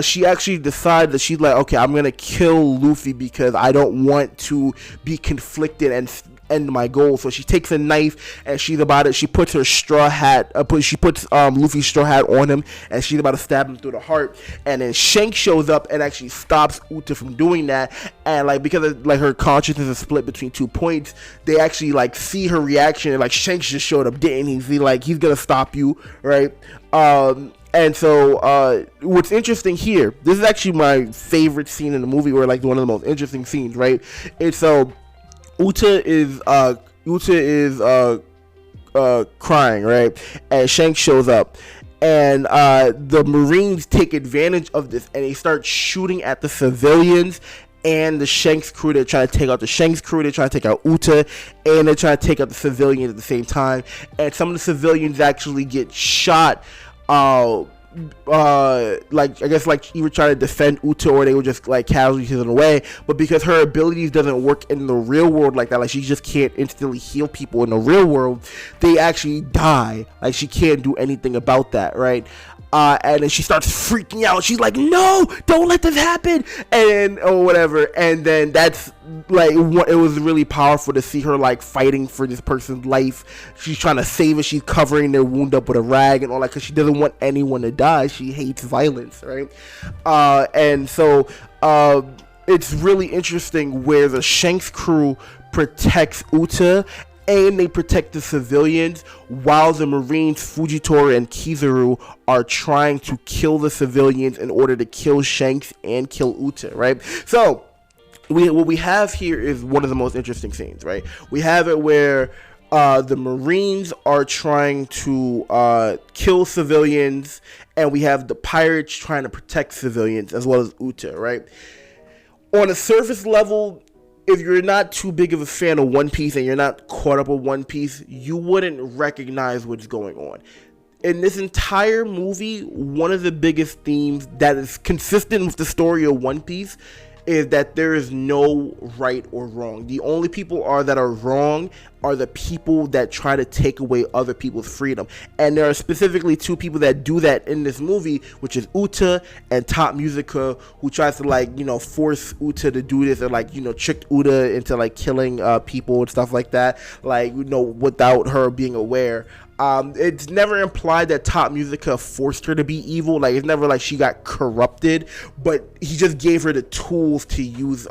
she actually decides that she's like, okay, I'm gonna kill Luffy because I don't want to be conflicted and end my goal. So she takes a knife and she's about to, she puts her straw hat, she puts Luffy's straw hat on him, and she's about to stab him through the heart. And then Shanks shows up and actually stops Uta from doing that. And like, because of, like, her consciousness is split between 2 points, they actually like see her reaction, and like, Shanks just showed up, didn't he? See, like, he's gonna stop you, right? And so what's interesting here, this is actually my favorite scene in the movie, or like one of the most interesting scenes, right? It's Uta is crying, right? And Shanks shows up, and the Marines take advantage of this, and they start shooting at the civilians and the Shanks crew. They're trying to take out the Shanks crew, they're trying to take out Uta, and they're trying to take out the civilians at the same time. And some of the civilians actually get shot, like, I guess, like, either trying to defend Uta, or they were just like casualties in a way. But because her abilities doesn't work in the real world like that, like, she just can't instantly heal people in the real world, they actually die. Like, she can't do anything about that, right? And then she starts freaking out. She's like, no, don't let this happen, and or whatever. And then that's like, it was really powerful to see her like fighting for this person's life. She's trying to save it. She's covering their wound up with a rag and all that, because she doesn't want anyone to die. She hates violence, right? And so it's really interesting where the Shanks crew protects Uta, and they protect the civilians, while the Marines, Fujitora and Kizaru, are trying to kill the civilians in order to kill Shanks and kill Uta, right? So what we have here is one of the most interesting scenes, right? We have it where the Marines are trying to kill civilians, and we have the pirates trying to protect civilians, as well as Uta, right? On a surface level, if you're not too big of a fan of One Piece and you're not caught up with One Piece, you wouldn't recognize what's going on. In this entire movie, one of the biggest themes that is consistent with the story of One Piece is that there is no right or wrong. The only people that are wrong are the people that try to take away other people's freedom. And there are specifically 2 people that do that in this movie, which is Uta and Top Musica, who tries to, like, you know, force Uta to do this, or like, you know, tricked Uta into like killing people and stuff like that, like, you know, without her being aware. It's never implied that Top Musica forced her to be evil. Like, it's never like she got corrupted, but he just gave her the tools to use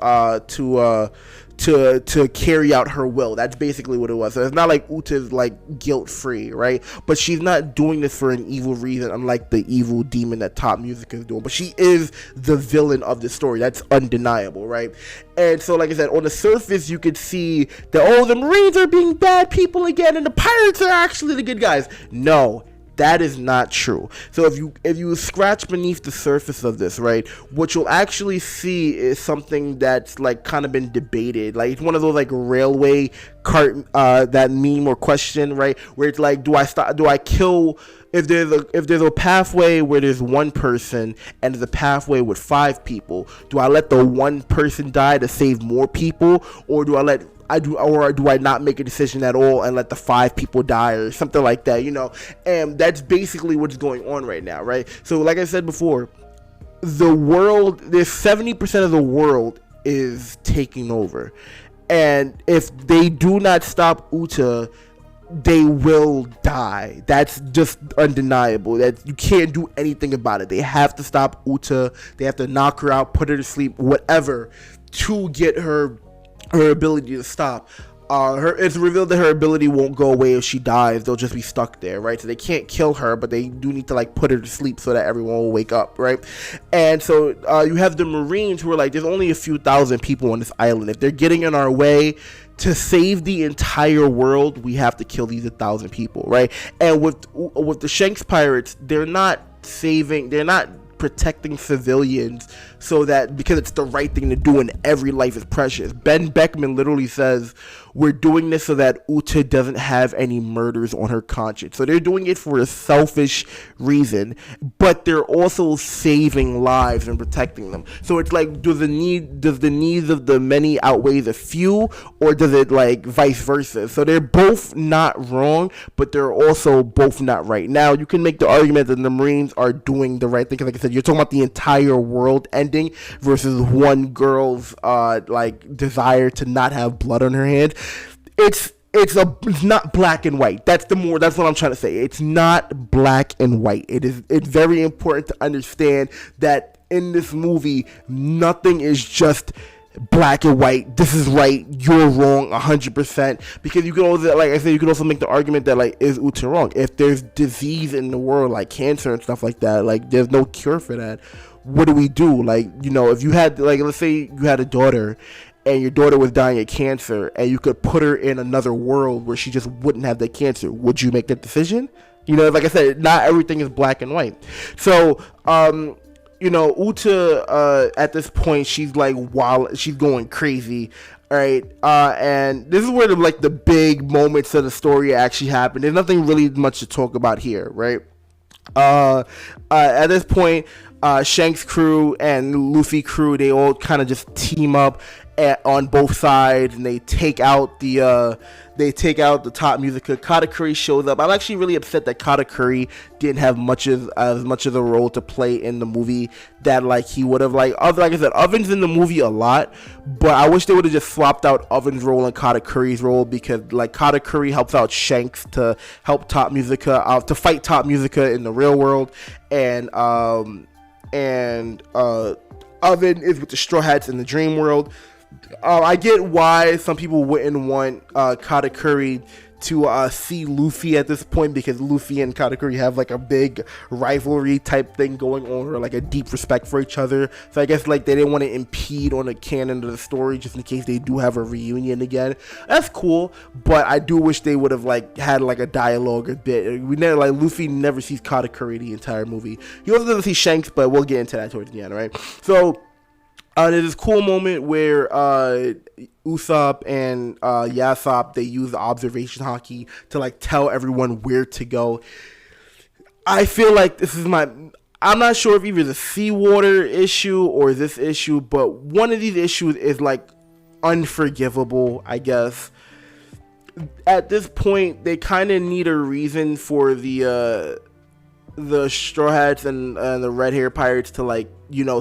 to carry out her will. That's basically what it was. So it's not like Uta's like guilt free, right? But she's not doing this for an evil reason, unlike the evil demon that Top Musica is doing. But she is the villain of the story. That's undeniable, right? And so, like I said, on the surface, you could see that, oh, the Marines are being bad people again, and the pirates are actually the good guys. No, that is not true. So if you scratch beneath the surface of this, right, what you'll actually see is something that's like kind of been debated. Like, it's one of those like railway cart that meme or question, right, where it's like, do I kill, if there's a pathway where there's one person and there's a pathway with 5 people, do I let the one person die to save more people, or do I not make a decision at all and let the 5 people die, or something like that, you know? And that's basically what's going on right now, right? So like I said before, the world, there's 70% of the world is taking over, and if they do not stop Uta, they will die. That's just undeniable. That you can't do anything about it. They have to stop Uta. They have to knock her out, put her to sleep, whatever, to get her ability to stop. It's revealed that her ability won't go away if she dies. They'll just be stuck there, right? So they can't kill her, but they do need to like put her to sleep so that everyone will wake up, right? And so you have the Marines who are like, there's only a few thousand people on this island. If they're getting in our way, to save the entire world, we have to kill these 1,000 people, right? And with the Shanks pirates, they're not protecting civilians so that because it's the right thing to do and every life is precious. Ben Beckman literally says, we're doing this so that Uta doesn't have any murders on her conscience. So they're doing it for a selfish reason, but they're also saving lives and protecting them. So it's like, does the needs of the many outweigh the few, or does it like vice versa? So they're both not wrong, but they're also both not right. Now you can make the argument that the Marines are doing the right thing, because like I said, you're talking about the entire world ending versus one girl's like desire to not have blood on her hands. it's not black and white. That's what I'm trying to say. It's not black and white. It's very important to understand that in this movie nothing is just black and white. This is right, you're wrong 100%, because you can also, like I said, you can also make the argument that, like, is Uta wrong? If there's disease in the world like cancer and stuff like that, like there's no cure for that, what do we do? Like, if you had, like, let's say you had a daughter and your daughter was dying of cancer and you could put her in another world where she just wouldn't have that cancer, would you make that decision? Like I said, not everything is black and white. So Uta, at this point, she's like wild, she's going crazy, right? And this is where the big moments of the story actually happen. There's nothing really much to talk about here, right? At this point, Shanks crew and Luffy crew, they all kind of just team up on both sides, and they take out the top Musica. Katakuri shows up. I'm actually really upset that Katakuri didn't have as much of a role to play in the movie that, like, he would have. Like I said, Oven's in the movie a lot, but I wish they would have just swapped out Oven's role and Katakuri's role, because, like, Katakuri helps out Shanks to help Top Musica to fight Top Musica in the real world, and Oven is with the Straw Hats in the dream world. I get why some people wouldn't want Katakuri to see Luffy at this point, because Luffy and Katakuri have like a big rivalry type thing going on, or like a deep respect for each other. So I guess, like, they didn't want to impede on the canon of the story just in case they do have a reunion again. That's cool, but I do wish they would have like had like a dialogue a bit. Luffy never sees Katakuri the entire movie. He also doesn't see Shanks, but we'll get into that towards the end, right? So there's this cool moment where Usopp and Yasopp, they use the observation haki to, like, tell everyone where to go. I feel like this is I'm not sure if either the seawater issue or this issue, but one of these issues is, like, unforgivable, I guess. At this point, they kind of need a reason for the Straw Hats and the Red Hair Pirates to, like,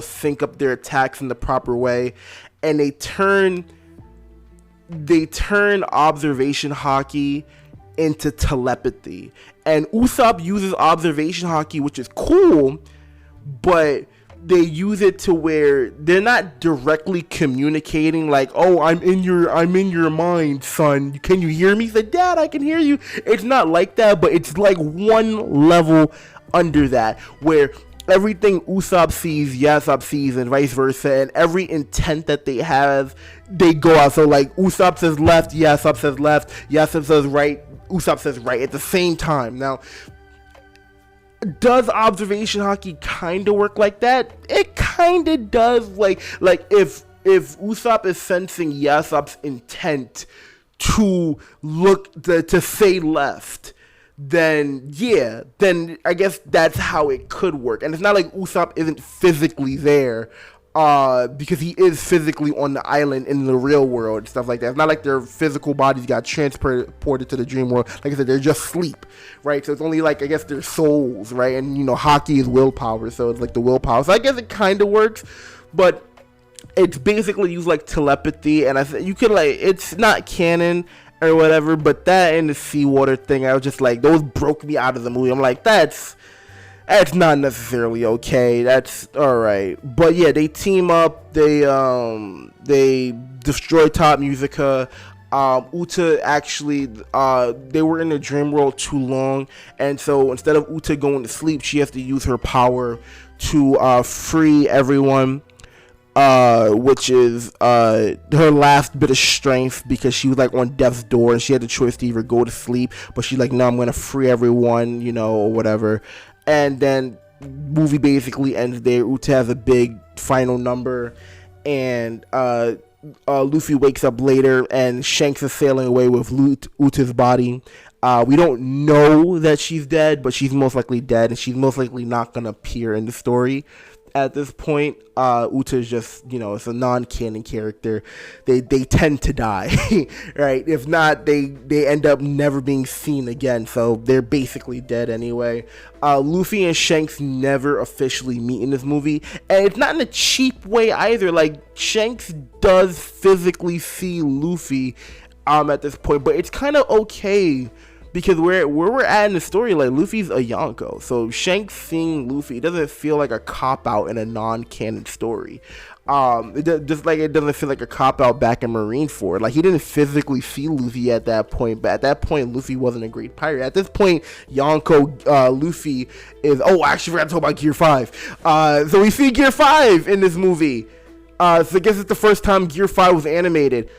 sync up their attacks in the proper way, and they turn observation haki into telepathy. And Usopp uses observation haki, which is cool, but they use it to where they're not directly communicating, like, oh, I'm in your mind, son, can you hear me? He's like, Dad, I can hear you. It's not like that, but it's like one level under that, where everything Usopp sees, Yasopp sees, and vice versa, and every intent that they have, they go out. So, like, Usopp says left, Yasopp says left, Yasopp says right, Usopp says right at the same time. Now, does observation haki kind of work like that? It kind of does. Like if Usopp is sensing Yasopp's intent to to say left, then I guess that's how it could work. And it's not like Usopp isn't physically there, because he is physically on the island in the real world and stuff like that. It's not like their physical bodies got transported to the dream world. Like I said, they're just asleep, right? So it's only, like, I guess, their souls, right? And haki is willpower, so it's like the willpower. So I guess it kind of works, but it's basically used like telepathy, and you could, like, it's not canon or whatever, but that and the seawater thing, I was just like, those broke me out of the movie. I'm like, that's not necessarily okay. That's alright. But yeah, they team up, they destroy Top Musica. Uta actually, they were in the dream world too long, and so instead of Uta going to sleep, she has to use her power to free everyone. Which is her last bit of strength, because she was like on death's door and she had the choice to either go to sleep, but she's like, no, I'm gonna free everyone, or whatever. And then movie basically ends there. Uta has a big final number, and Luffy wakes up later and Shanks is sailing away with Uta's body. We don't know that she's dead, but she's most likely dead, and she's most likely not gonna appear in the story. At this point, Uta is just, it's a non-canon character. They tend to die, right? If not, they end up never being seen again, so they're basically dead anyway. Luffy and Shanks never officially meet in this movie, and it's not in a cheap way either. Like, Shanks does physically see Luffy at this point, but it's kind of okay because where we're at in the story, like Luffy's a Yonko, so Shanks seeing Luffy doesn't feel like a cop out in a non-canon story. Just like it doesn't feel like a cop out back in Marineford. Like he didn't physically see Luffy at that point, but at that point Luffy wasn't a great pirate. At this point, Yonko Luffy is. Oh, I actually forgot to talk about Gear 5. So we see Gear 5 in this movie. So I guess it's the first time Gear 5 was animated.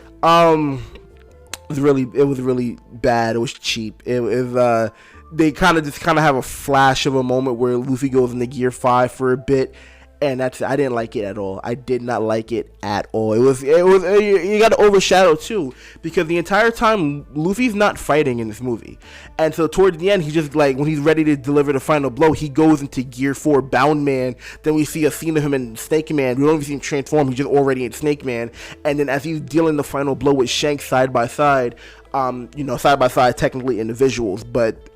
It was really bad. It was cheap. It was they kind of have a flash of a moment where Luffy goes into Gear 5 for a bit, and I didn't like it at all. I did not like it at all. It was you got to overshadow too, because the entire time Luffy's not fighting in this movie, and so towards the end he just like when he's ready to deliver the final blow, he goes into Gear 4 Bound Man. Then we see a scene of him in Snake Man. We don't even see him transform. He's just already in Snake Man, and then as he's dealing the final blow with Shanks side by side, side by side technically in the visuals, but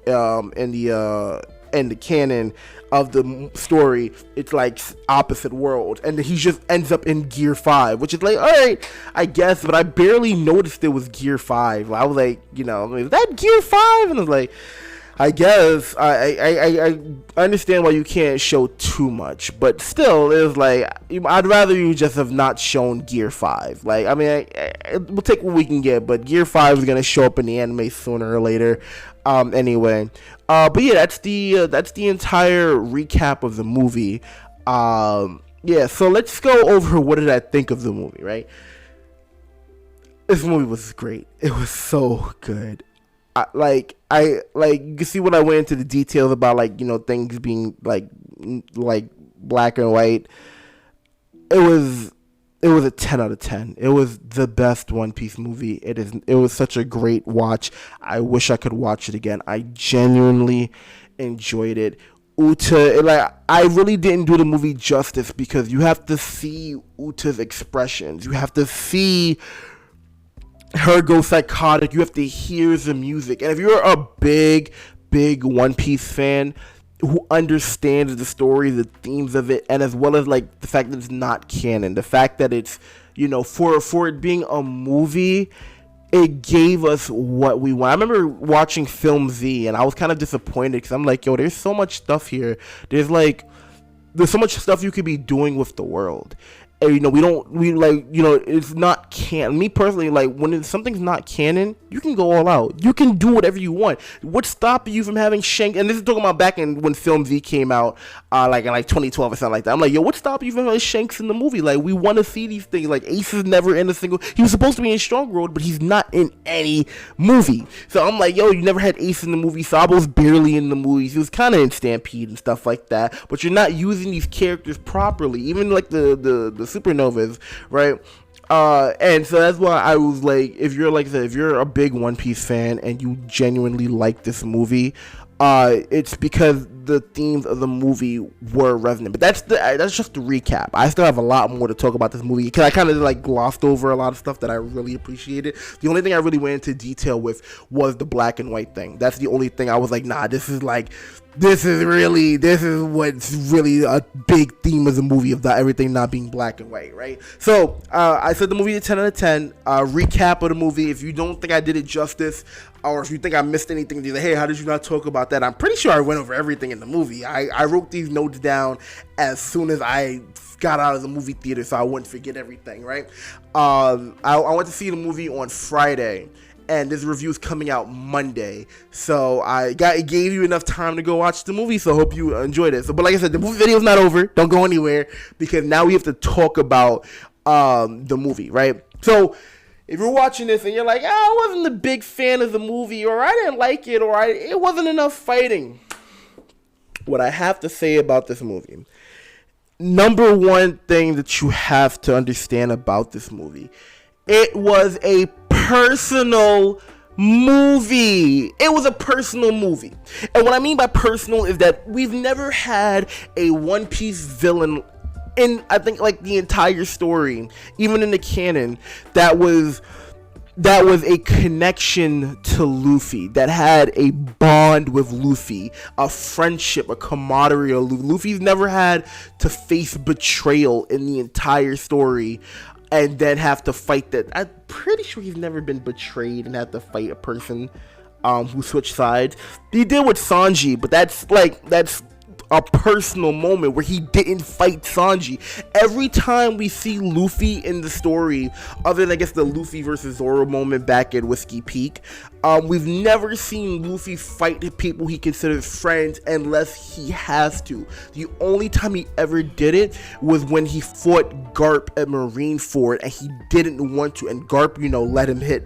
in the canon of the story, it's like opposite world, and he just ends up in Gear 5, which is like, all right, I guess, but I barely noticed it was Gear 5. I was like, is that Gear 5? And I was like, I guess I understand why you can't show too much, but still, it was like I'd rather you just have not shown Gear 5. Like, I mean, we'll take what we can get, but Gear 5 is gonna show up in the anime sooner or later. Anyway, but yeah, that's the entire recap of the movie. Yeah, so let's go over what did I think of the movie. Right, this movie was great. It was so good. I you can see when I went into the details about things being like black and white. It was a 10 out of 10. It was the best One Piece movie. It was such a great watch. I wish I could watch it again. I genuinely enjoyed it. Uta, I really didn't do the movie justice because you have to see Uta's expressions. You have to see her go psychotic. You have to hear the music. And if you're a big One Piece fan who understands the story, the themes of it, and as well as the fact that it's not canon, the fact that it's for it being a movie, it gave us what we want. I remember watching Film Z and I was kind of disappointed because I'm like, yo, there's so much stuff here. There's so much stuff you could be doing with the world. And, it's not canon. Me personally, when something's not canon, you can go all out. You can do whatever you want. What's stopping you from having Shanks? And this is talking about back when Film Z came out, in 2012 or something like that. I'm like, yo, what's stopping you from having Shanks in the movie? We want to see these things. Ace is never in a single. He was supposed to be in Strong Road, but he's not in any movie. So I'm like, yo, you never had Ace in the movie. Sabo's barely in the movies. He was kind of in Stampede and stuff like that. But you're not using these characters properly. Even the supernovas, right? And so that's why I was like, if you're a big One Piece fan and you genuinely like this movie, it's because the themes of the movie were resonant. But that's just the recap. I still have a lot more to talk about this movie because I kind of glossed over a lot of stuff that I really appreciated. The only thing I really went into detail with was the black and white thing. That's the only thing I was like, nah, this is what's really a big theme of the movie, of everything not being black and white, right? So I said the movie is 10 out of 10. Recap of the movie. If you don't think I did it justice, or if you think I missed anything, you're like, hey, how did you not talk about that? I'm pretty sure I went over everything in the movie. I wrote these notes down as soon as I got out of the movie theater so I wouldn't forget everything, right? I went to see the movie on Friday, and this review is coming out Monday, so it gave you enough time to go watch the movie, so I hope you enjoyed it. But like I said, the movie video is not over. Don't go anywhere, because now we have to talk about the movie, right? So if you're watching this and you're like, I wasn't a big fan of the movie, or I didn't like it, or it wasn't enough fighting, what I have to say about this movie, number one thing that you have to understand about this movie, it was a personal movie. It was a personal movie. And what I mean by personal is that we've never had a One Piece villain in, I think, the entire story, even in the canon, that was a connection to Luffy, that had a bond with Luffy, a friendship, a camaraderie. Luffy's never had to face betrayal in the entire story. and then have to fight that. I'm pretty sure he's never been betrayed and have to fight a person who switched sides. He did with Sanji, but that's a personal moment where he didn't fight Sanji. Every time we see Luffy in the story, other than I guess the Luffy versus Zoro moment back at Whiskey Peak, we've never seen Luffy fight people he considers friends unless he has to. The only time he ever did it was when he fought Garp at Marineford and he didn't want to, and Garp, let him hit,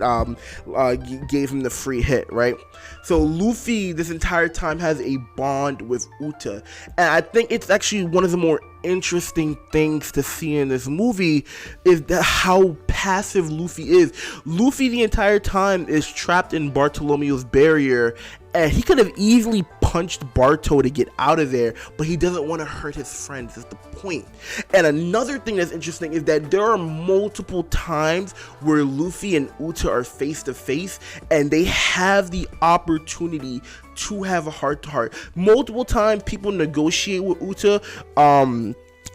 gave him the free hit, right? So Luffy this entire time has a bond with Uta, and I think it's actually one of the more interesting things to see in this movie is how passive Luffy is. Luffy the entire time is trapped in Bartolomeo's barrier, and he could have easily punched Barto to get out of there, but he doesn't want to hurt his friends. That's the point. And another thing that's interesting is that there are multiple times where Luffy and Uta are face to face, and they have the opportunity to have a heart-to-heart. Multiple times people negotiate with Uta,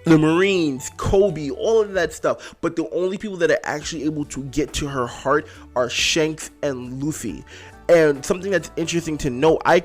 the Marines, Kobe, all of that stuff, but the only people that are actually able to get to her heart are Shanks and Luffy. And something that's interesting to note, while I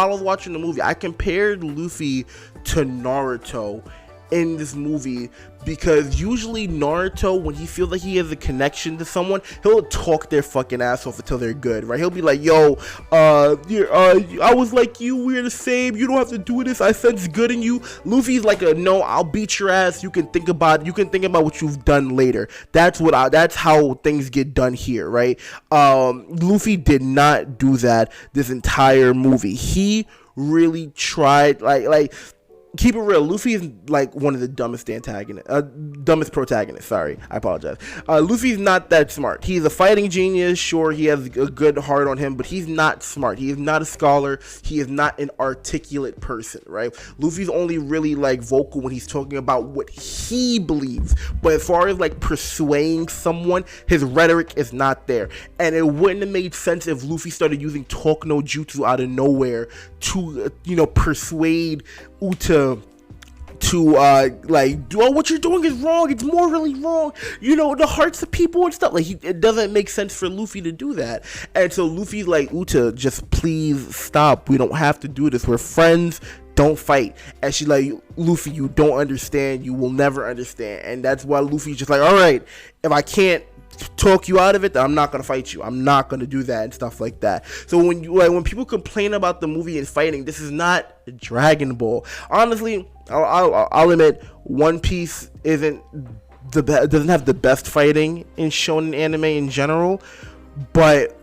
was watching the movie, I compared Luffy to Naruto in this movie, because usually Naruto, when he feels like he has a connection to someone, he'll talk their fucking ass off until they're good, right? He'll be like, yo, I was like you, we're the same, you don't have to do this, I sense good in you. Luffy's like, no, I'll beat your ass, you can think about what you've done later. That's how things get done here, right? Luffy did not do that this entire movie. He really tried, keep it real, Luffy is like one of the dumbest protagonists. Sorry, I apologize. Luffy's not that smart. He's a fighting genius. Sure, he has a good heart on him, but he's not smart. He is not a scholar. He is not an articulate person, right? Luffy's only really vocal when he's talking about what he believes. But as far as persuading someone, his rhetoric is not there. And it wouldn't have made sense if Luffy started using talk no jutsu out of nowhere to, persuade Uta to what you're doing is wrong, it's morally wrong, the hearts of people and stuff. It doesn't make sense for Luffy to do that. And so Luffy's like, Uta, just please stop, we don't have to do this, we're friends, don't fight. And she's like, Luffy, you don't understand, you will never understand. And that's why Luffy's just like, all right, if I can't talk you out of it, then I'm not gonna fight you, I'm not gonna do that and stuff like that. So when people complain about the movie and fighting, this is not Dragon Ball. Honestly, I'll admit, One Piece doesn't have the best fighting in shonen anime in general, but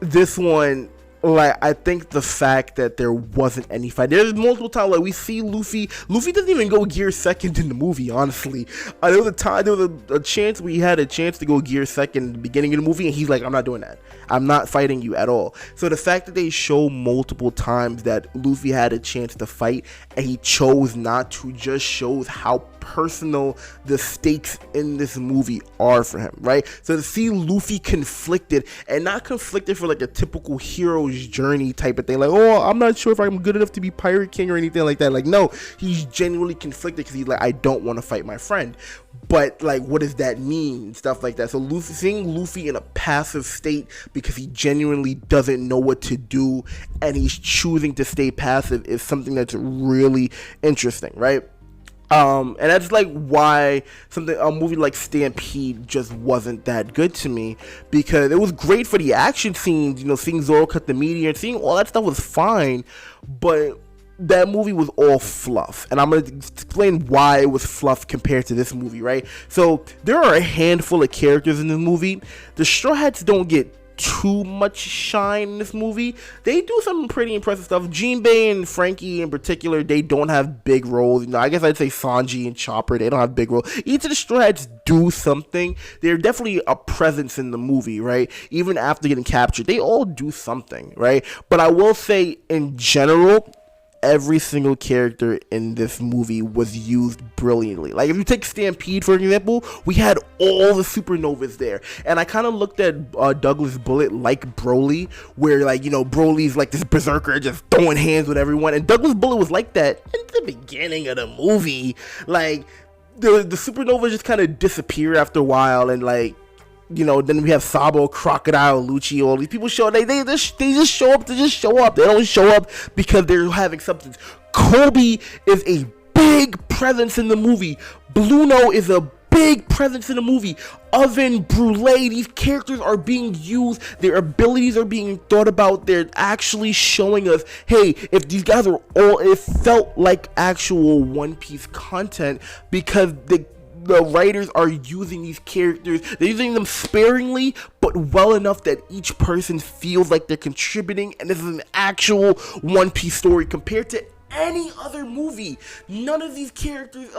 this one, I think the fact that there wasn't any fight, there's multiple times we see Luffy doesn't even go gear second in the movie, there was a chance we had a chance to go gear second in the beginning of the movie, and he's like, I'm not doing that, I'm not fighting you at all. So the fact that they show multiple times that Luffy had a chance to fight and he chose not to just shows how personal the stakes in this movie are for him, right? So to see Luffy conflicted, and not conflicted for a typical hero's journey type of thing, I'm not sure if I'm good enough to be Pirate King or anything like that. No, he's genuinely conflicted because he's I don't want to fight my friend, but what does that mean, stuff like that. So seeing Luffy in a passive state because he genuinely doesn't know what to do and he's choosing to stay passive is something that's really interesting, right? And that's why a movie like Stampede just wasn't that good to me, because it was great for the action scenes, seeing Zoro cut the meteor and seeing all that stuff was fine, but that movie was all fluff, and I'm going to explain why it was fluff compared to this movie, right? So there are a handful of characters in this movie. The Straw Hats don't get too much shine in this movie. They do some pretty impressive stuff. Jinbei and Frankie in particular, they don't have big roles. I guess I'd say Sanji and Chopper, they don't have big roles. Each of the Straw Hats do something. They're definitely a presence in the movie, right? Even after getting captured, they all do something, right? But I will say, in general, every single character in this movie was used brilliantly. If you take Stampede, for example, we had all the supernovas there. And I kind of looked at Douglas Bullet like Broly, where, Broly's this berserker just throwing hands with everyone. And Douglas Bullet was like that in the beginning of the movie. the supernova just kind of disappear after a while, and like, you know, then we have Sabo, Crocodile, Lucci, all these people show. They just show up to just show up. They don't show up because they're having substance. Kobe is a big presence in the movie. Bluno is a big presence in the movie. Oven, Brule, these characters are being used. Their abilities are being thought about. They're actually showing us, hey, if these guys are all, it felt like actual One Piece content because the writers are using these characters. They're using them sparingly, but well enough that each person feels like they're contributing, and this is an actual One Piece story compared to any other movie. None of these characters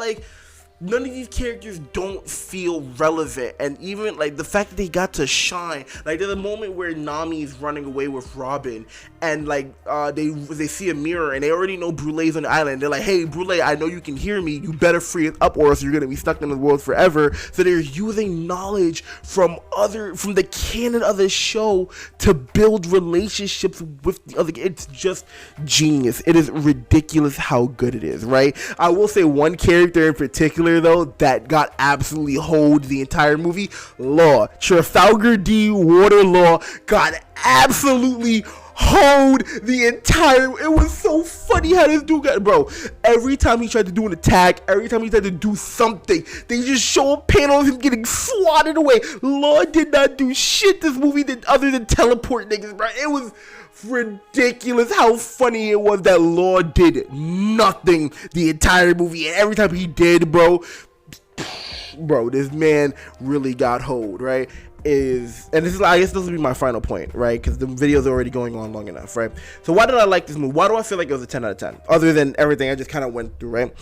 don't feel relevant, and even like the fact that they got to shine. Like there's a moment where Nami is running away with Robin, and like they see a mirror, and they already know Brulee's on the island. They're like, hey Brule, I know you can hear me, you better free it up or else you're gonna be stuck in the world forever. So they're using knowledge from the canon of the show to build relationships with the other. It's just genius. It is ridiculous how good it is, right? I will say one character in particular though that got absolutely holed the entire movie. Law, Trafalgar D. Waterlaw got absolutely hold the entire. It was so funny how this dude got, bro. Every time he tried to do an attack, every time he tried to do something, they just show a panel of him getting swatted away. Law did not do shit this movie did other than teleport niggas, bro. It was ridiculous how funny it was that Law did nothing the entire movie, and every time he did, bro, this man really got hold, right? And this is, I guess this will be my final point, right? Because the video's already going on long enough, right? So why did I like this movie? Why do I feel like it was a 10 out of 10? Other than everything I just kind of went through, right?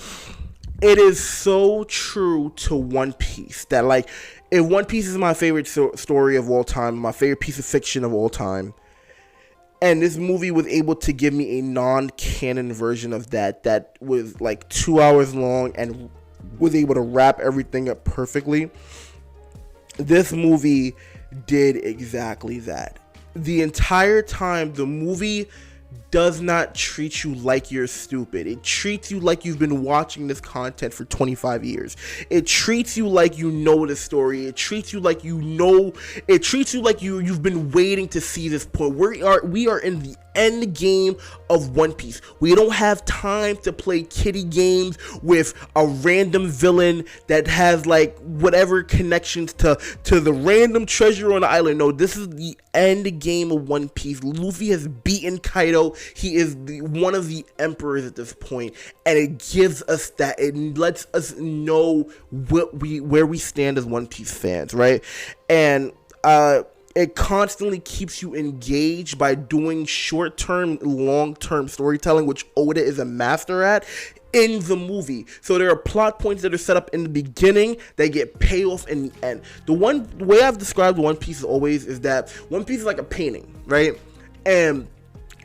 It is so true to One Piece that, like, if One Piece is my favorite story of all time, my favorite piece of fiction of all time, and this movie was able to give me a non-canon version of that was like 2 hours long and was able to wrap everything up perfectly. This movie did exactly that. The entire time, the movie does not treat you like you're stupid. It treats you like you've been watching this content for 25 years. It treats you like you know the story. It treats you like you've been waiting to see this point. We are in the end game of One Piece. We don't have time to play kiddie games with a random villain that has like whatever connections to the random treasure on the island. No, this is the end game of One Piece. Luffy has beaten Kaido. He is one of the emperors at this point, and it gives us that. It lets us know where we stand as One Piece fans, right? And it constantly keeps you engaged by doing short-term, long-term storytelling, which Oda is a master at in the movie. So there are plot points that are set up in the beginning that get payoff in the end. The way I've described One Piece always is that One Piece is like a painting, right? And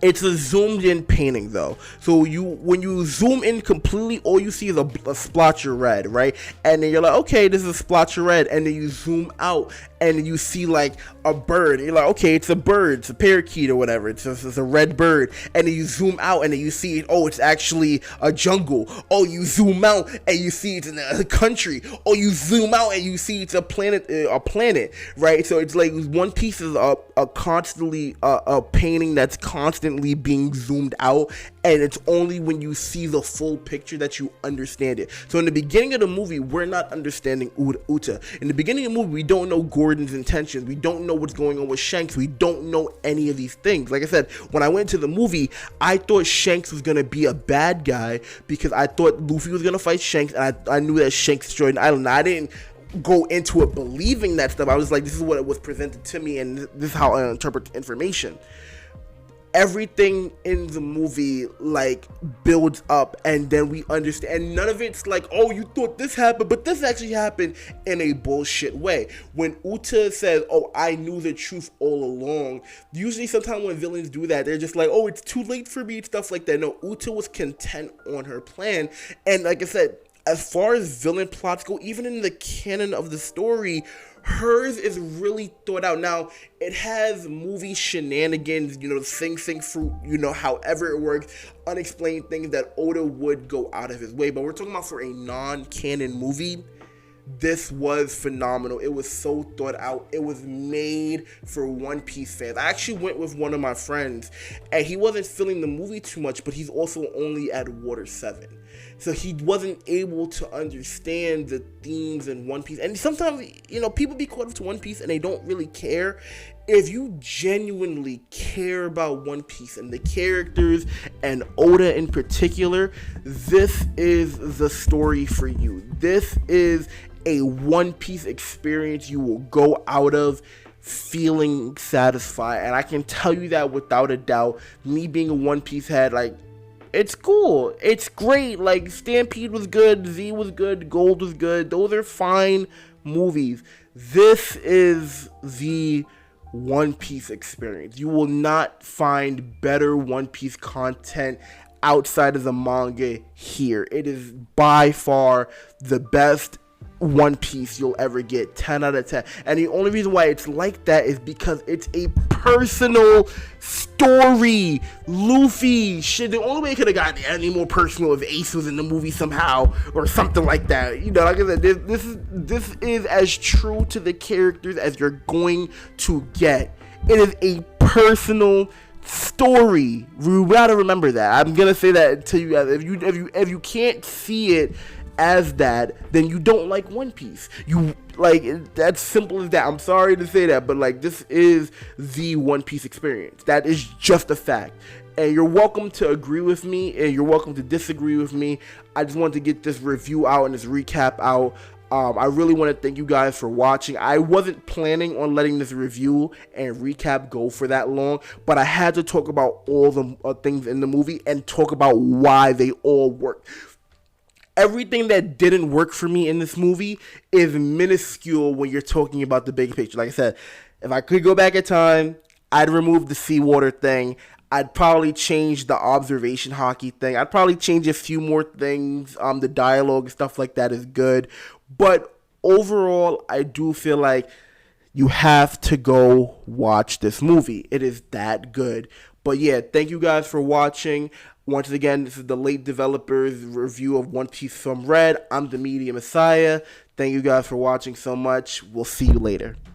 it's a zoomed in painting though. So when you zoom in completely, all you see is a splotch of red, right? And then you're like, okay, this is a splotch of red. And then you zoom out and you see like a bird. You're like, okay, it's a bird, it's a parakeet or whatever. It's a red bird. And then you zoom out and then you see, oh, it's actually a jungle. Oh, you zoom out and you see it's in a country. Oh, you zoom out and you see it's a planet, right? So it's like One Piece is a constantly a painting that's constantly being zoomed out, and it's only when you see the full picture that you understand it. So in the beginning of the movie, we're not understanding Uta. In the beginning of the movie, we don't know Gordon's intentions. We don't know what's going on with Shanks. We don't know any of these things. Like I said, when I went to the movie, I thought Shanks was going to be a bad guy because I thought Luffy was going to fight Shanks, and I knew that Shanks destroyed an island. I didn't go into it believing that stuff. I was like, this is what it was presented to me, and this is how I interpret information. Everything in the movie like builds up, and then we understand, and none of it's like, oh, you thought this happened, but this actually happened in a bullshit way. When Uta says, oh, I knew the truth all along, usually sometimes when villains do that, they're just like, oh, it's too late for me, stuff like that. No, Uta was content on her plan, and like I said, as far as villain plots go, even in the canon of the story, hers is really thought out. Now, it has movie shenanigans, sing fruit, however it works, unexplained things that Oda would go out of his way. But we're talking about for a non-canon movie, this was phenomenal. It was so thought out. It was made for One Piece fans. I actually went with one of my friends, and he wasn't feeling the movie too much, but he's also only at Water 7. So he wasn't able to understand the themes in One Piece. And sometimes, people be caught up to One Piece and they don't really care. If you genuinely care about One Piece and the characters and Oda in particular, this is the story for you. This is a One Piece experience you will go out of feeling satisfied. And I can tell you that without a doubt. Me being a One Piece head, it's cool. It's great. Stampede was good. Z was good. Gold was good. Those are fine movies. This is the One Piece experience. You will not find better One Piece content outside of the manga here. It is by far the best One Piece you'll ever get. 10 out of 10. And the only reason why it's like that is because it's a personal story. Luffy, shit, the only way it could have gotten any more personal if Ace was in the movie somehow or something like that. Like I said, this is as true to the characters as you're going to get. It is a personal story. We gotta remember that. I'm gonna say that to you guys. If you can't see it as that, then you don't like One Piece. That's simple as that. I'm sorry to say that, but this is the One Piece experience. That is just a fact. And you're welcome to agree with me, and you're welcome to disagree with me. I just wanted to get this review out and this recap out. I really want to thank you guys for watching. I wasn't planning on letting this review and recap go for that long, but I had to talk about all the things in the movie and talk about why they all work. Everything that didn't work for me in this movie is minuscule when you're talking about the big picture. Like I said, if I could go back in time, I'd remove the seawater thing. I'd probably change the observation hockey thing. I'd probably change a few more things. The dialogue and stuff like that is good. But overall, I do feel like you have to go watch this movie. It is that good. But yeah, thank you guys for watching. Once again, this is the Late Developers review of One Piece Film Red. I'm the Media Messiah. Thank you guys for watching so much. We'll see you later.